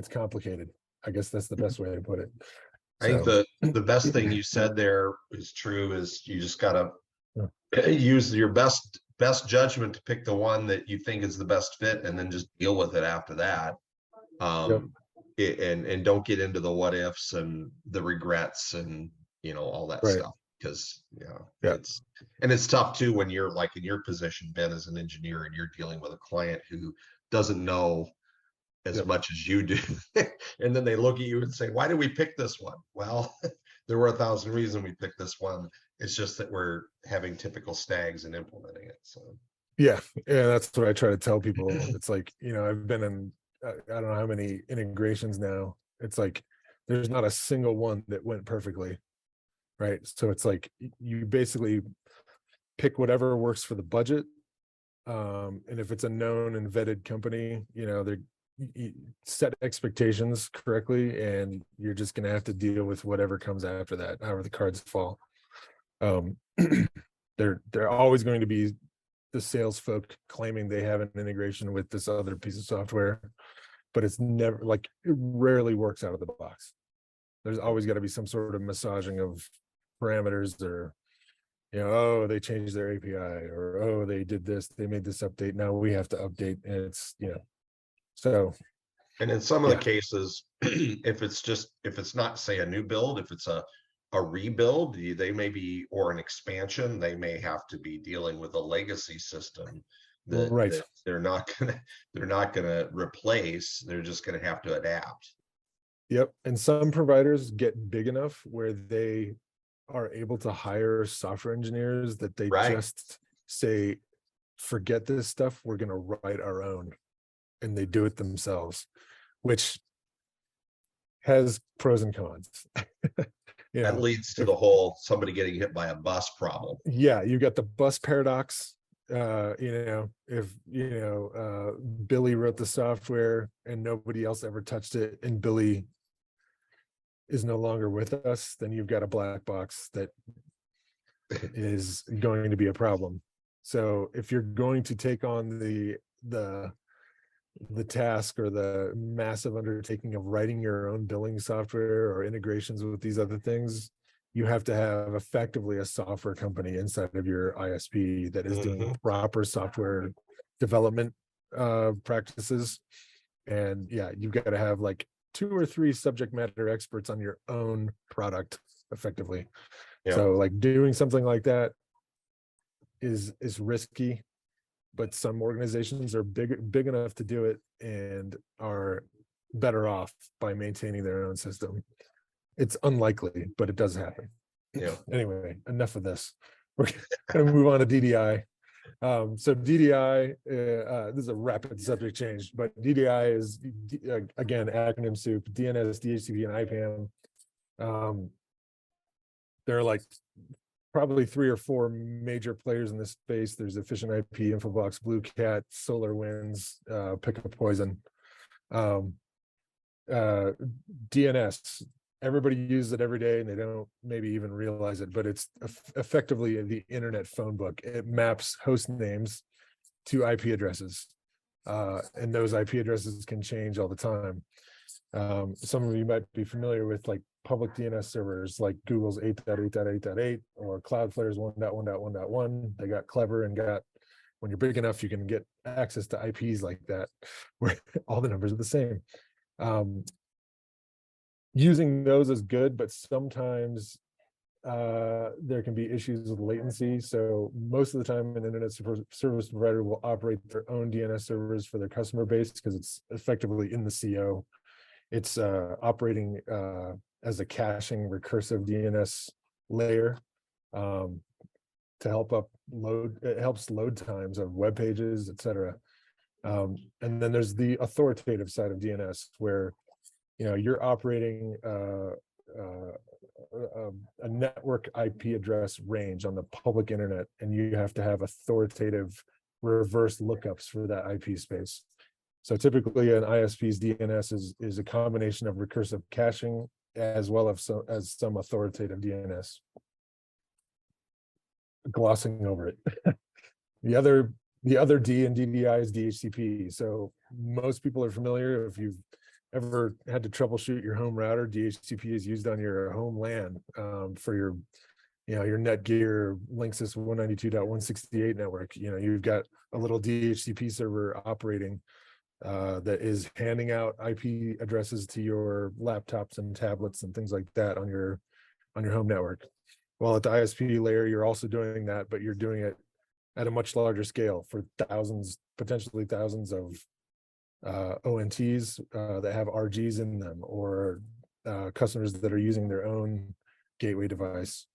complicated. I guess that's the best way to put it. I think the best thing you said there is true, is you just gotta use your best judgment to pick the one that you think is the best fit, and then just deal with it after that. And don't get into the what ifs and the regrets and all that stuff, because it's tough too when you're like in your position, Ben, as an engineer, and you're dealing with a client who doesn't know as much as you do. And then they look at you and say, why did we pick this one? Well, there were 1,000 reasons we picked this one. It's just that we're having typical snags in implementing it. So yeah, that's what I try to tell people. It's like, I've been in I don't know how many integrations now. It's like there's not a single one that went perfectly, right? So it's like you basically pick whatever works for the budget, and if it's a known and vetted company, they set expectations correctly, and you're just going to have to deal with whatever comes after that, however the cards fall. They're always going to be the sales folk claiming they have an integration with this other piece of software, but it's never, like, it rarely works out of the box. There's always got to be some sort of massaging of parameters, or oh, they changed their API, or oh, they did this, they made this update, now we have to update. And it's so, and in some of the cases, if it's not, say, a new build, if it's a rebuild, they may be, or an expansion, they may have to be dealing with a legacy system that they're not gonna replace. They're just gonna have to adapt. Yep. And some providers get big enough where they are able to hire software engineers that they just say, forget this stuff, we're going to write our own. And they do it themselves, which has pros and cons. That leads to the whole somebody getting hit by a bus problem. Yeah, you got the bus paradox. If Billy wrote the software and nobody else ever touched it, and Billy is no longer with us, then you've got a black box that is going to be a problem. So if you're going to take on the task or the massive undertaking of writing your own billing software or integrations with these other things, you have to have effectively a software company inside of your ISP that is doing proper software development practices. And yeah, you've got to have like 2 or 3 subject matter experts on your own product effectively. Yeah. So like doing something like that is risky, but some organizations are big enough to do it and are better off by maintaining their own system. It's unlikely, but it does happen. Yeah. Anyway, enough of this. We're going to move on to DDI. So DDI, this is a rapid subject change, but DDI is, again, acronym soup, DNS, DHCP, and IPAM. There are like probably 3 or 4 major players in this space. There's Efficient IP, Infobox, Blue Cat, SolarWinds, Pick a Poison. DNS, everybody uses it every day and they don't maybe even realize it, but it's effectively the internet phone book. It maps host names to IP addresses, and those IP addresses can change all the time. Some of you might be familiar with like public DNS servers like Google's 8.8.8.8 or Cloudflare's 1.1.1.1. They got clever and when you're big enough, you can get access to IPs like that where all the numbers are the same. Using those is good, but sometimes there can be issues with latency. So most of the time an internet service provider will operate their own DNS servers for their customer base because it's effectively in the CO. It's operating as a caching recursive DNS layer to help it helps load times of web pages, etc. And then there's the authoritative side of DNS where you're operating a network IP address range on the public internet, and you have to have authoritative reverse lookups for that IP space. So typically an ISP's DNS is a combination of recursive caching as well as some authoritative DNS. Glossing over it. The other D in DDI is DHCP. So most people are familiar. If you've ever had to troubleshoot your home router, DHCP is used on your home LAN for your Netgear Linksys 192.168 network. You've got a little DHCP server operating that is handing out IP addresses to your laptops and tablets and things like that on your home network. While at the ISP layer, you're also doing that, but you're doing it at a much larger scale for potentially thousands of ONTs that have RGs in them, or customers that are using their own gateway device.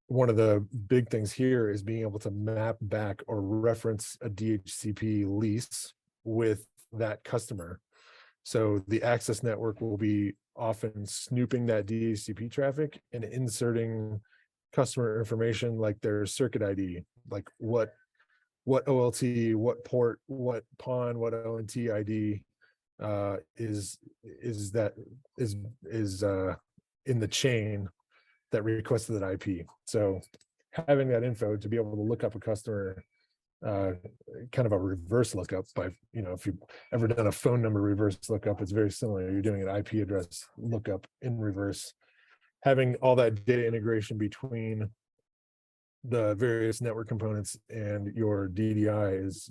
One of the big things here is being able to map back or reference a DHCP lease with that customer. So the access network will be often snooping that DHCP traffic and inserting customer information like their circuit ID, like what OLT, what port, what PON, what ONT ID is in the chain that requested that IP. So having that info to be able to look up a customer, kind of a reverse lookup by, if you've ever done a phone number reverse lookup, it's very similar. You're doing an IP address lookup in reverse. Having all that data integration between the various network components and your DDI is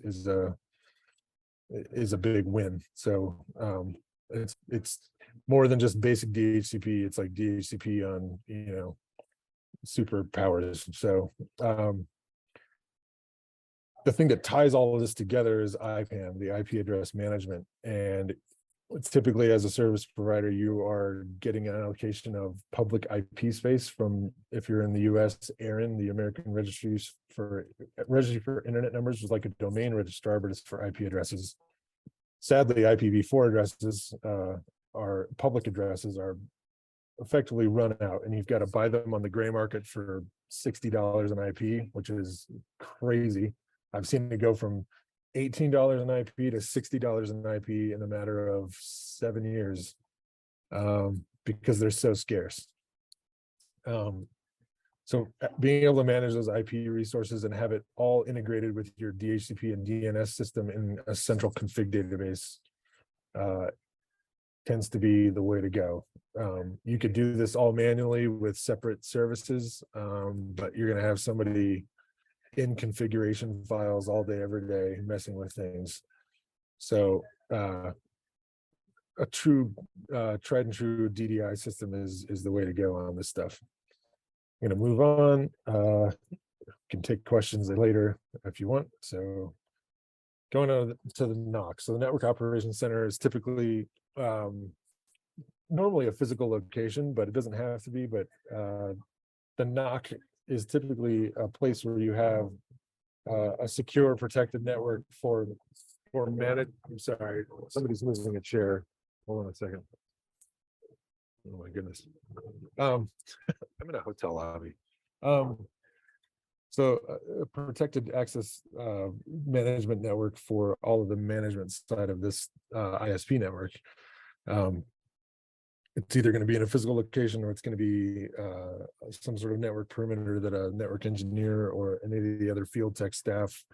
a big win. So it's more than just basic DHCP. It's like DHCP on super powers. So the thing that ties all of this together is IPAM, the IP address management. And it's typically, as a service provider, you are getting an allocation of public IP space from, if you're in the US, ARIN, the American Registry for Internet Numbers, is like a domain registrar, but it's for IP addresses. Sadly, IPv4 addresses, are public addresses, are effectively run out, and you've got to buy them on the gray market for $60 an IP, which is crazy. I've seen it go from $18 an IP to $60 an IP in a matter of 7 years, because they're so scarce. So being able to manage those IP resources and have it all integrated with your DHCP and DNS system in a central config database tends to be the way to go. You could do this all manually with separate services, but you're going to have somebody in configuration files all day, every day, messing with things. So a true tried and true DDI system is the way to go on this stuff. I'm going to move on. Can take questions later if you want. So going on to the NOC. So the Network Operations Center is typically normally a physical location, but it doesn't have to be. But the NOC is typically a place where you have a secure, protected network for managed. I'm sorry, somebody's moving a chair. Hold on a second. Oh my goodness. I'm in a hotel lobby. So a protected access management network for all of the management side of this ISP network. It's either going to be in a physical location, or it's going to be some sort of network perimeter that a network engineer or any of the other field tech staff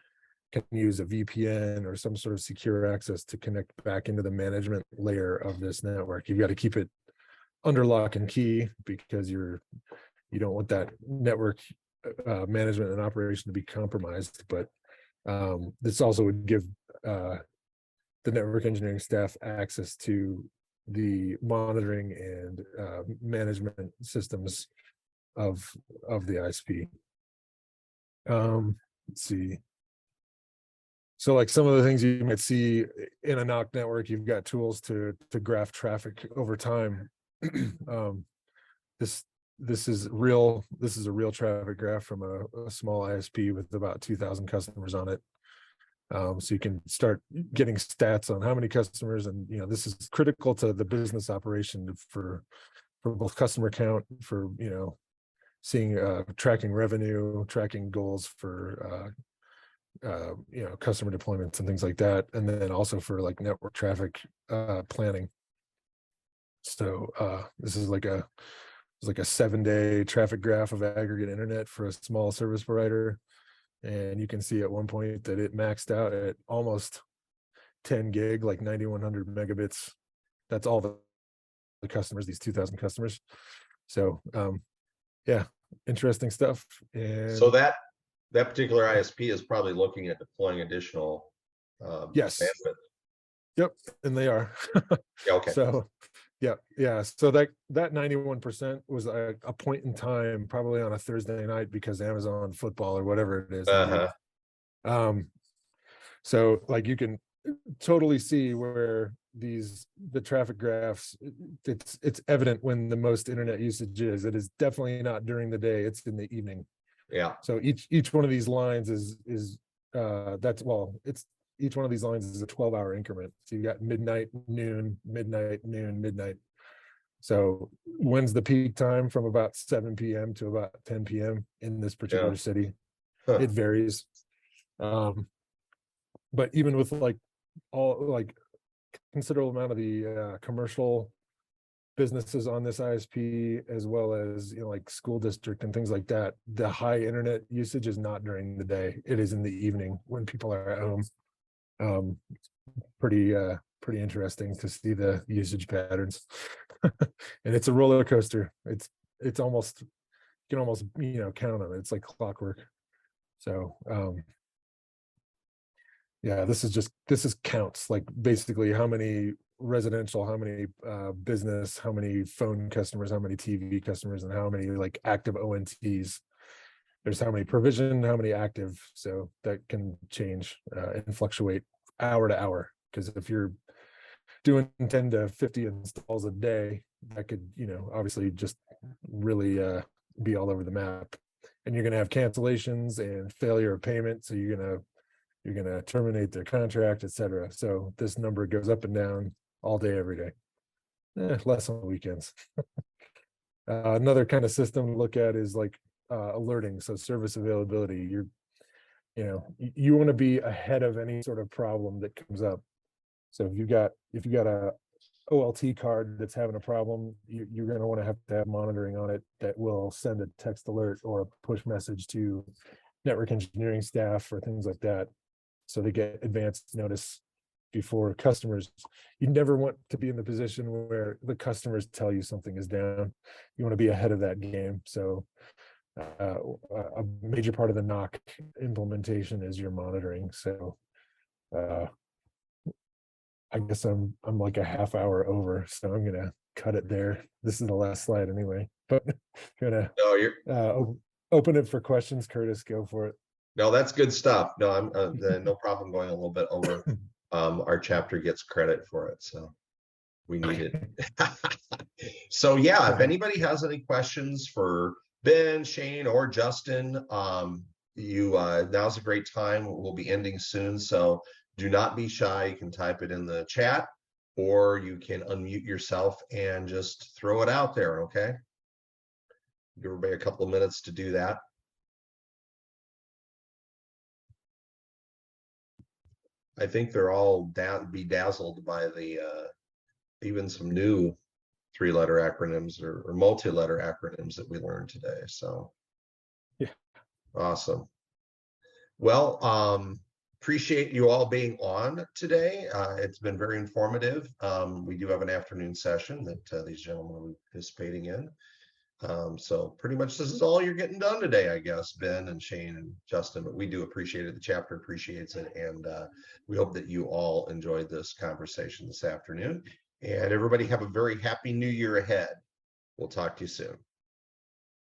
can use a VPN or some sort of secure access to connect back into the management layer of this network. You've got to keep it under lock and key, because you don't want that network management and operation to be compromised. But this also would give the network engineering staff access to the monitoring and management systems of the ISP. Let's see. So like some of the things you might see in a NOC network, you've got tools to graph traffic over time. This is a real traffic graph from a small ISP with about 2,000 customers on it. So you can start getting stats on how many customers, and this is critical to the business operation for both customer count, for seeing tracking revenue, tracking goals for customer deployments and things like that, and then also for like network traffic planning. So this is like a 7-day traffic graph of aggregate internet for a small service provider. And you can see at one point that it maxed out at almost 10 gig, like 9,100 megabits. That's all the customers, these 2,000 customers. So yeah, interesting stuff. And so that particular ISP is probably looking at deploying additional yes bandwidth. Yep, and they are. Yeah, okay. So yeah. So that 91% was a point in time, probably on a Thursday night, because Amazon football or whatever it is. So like you can totally see where the traffic graphs, it's evident when the most internet usage is. It is definitely not during the day, it's in the evening. Yeah. So each one of these lines is each one of these lines is a 12-hour increment. So you got midnight, noon, midnight, noon, midnight. So when's the peak time? From about 7 p.m. to about 10 p.m. in this particular city. It varies. But even with considerable amount of the commercial businesses on this ISP, as well as like school district and things like that, the high internet usage is not during the day. It is in the evening when people are at home. Pretty interesting to see the usage patterns. And it's a roller coaster. It's almost, you can almost count on it. It's like clockwork. So yeah, this is counts, like basically how many residential, how many business, how many phone customers, how many TV customers, and how many like active ONTs. There's how many provision, how many active. So that can change and fluctuate hour to hour, because if you're doing 10 to 50 installs a day, that could, obviously just really be all over the map. And you're going to have cancellations and failure of payment. So you're going to terminate their contract, et cetera. So this number goes up and down all day, every day. Less on weekends. Another kind of system to look at is like alerting. So service availability. You want to be ahead of any sort of problem that comes up. So if you got a OLT card that's having a problem, you're going to want to have monitoring on it that will send a text alert or a push message to network engineering staff or things like that, so they get advanced notice before customers. You never want to be in the position where the customers tell you something is down. You want to be ahead of that game. So a major part of the NOC implementation is your monitoring. So I guess I'm like a half hour over, so I'm gonna cut it there. This is the last slide anyway, but gonna open it for questions. Curtis, go for it. No, that's good stuff. No, I'm no problem going a little bit over. Our chapter gets credit for it, so we need it. So yeah, if anybody has any questions for Ben, Shane, or Justin, now's a great time. We'll be ending soon, so do not be shy. You can type it in the chat, or you can unmute yourself and just throw it out there, okay? Give everybody a couple of minutes to do that. I think they're all bedazzled by the even some new 3-letter acronyms or multi-letter acronyms that we learned today. So yeah, awesome. Well, appreciate you all being on today. It's been very informative. We do have an afternoon session that these gentlemen will be participating in. So pretty much this is all you're getting done today, I guess, Ben and Shane and Justin, but we do appreciate it. The chapter appreciates it. And we hope that you all enjoyed this conversation this afternoon. And everybody have a very happy new year ahead. We'll talk to you soon.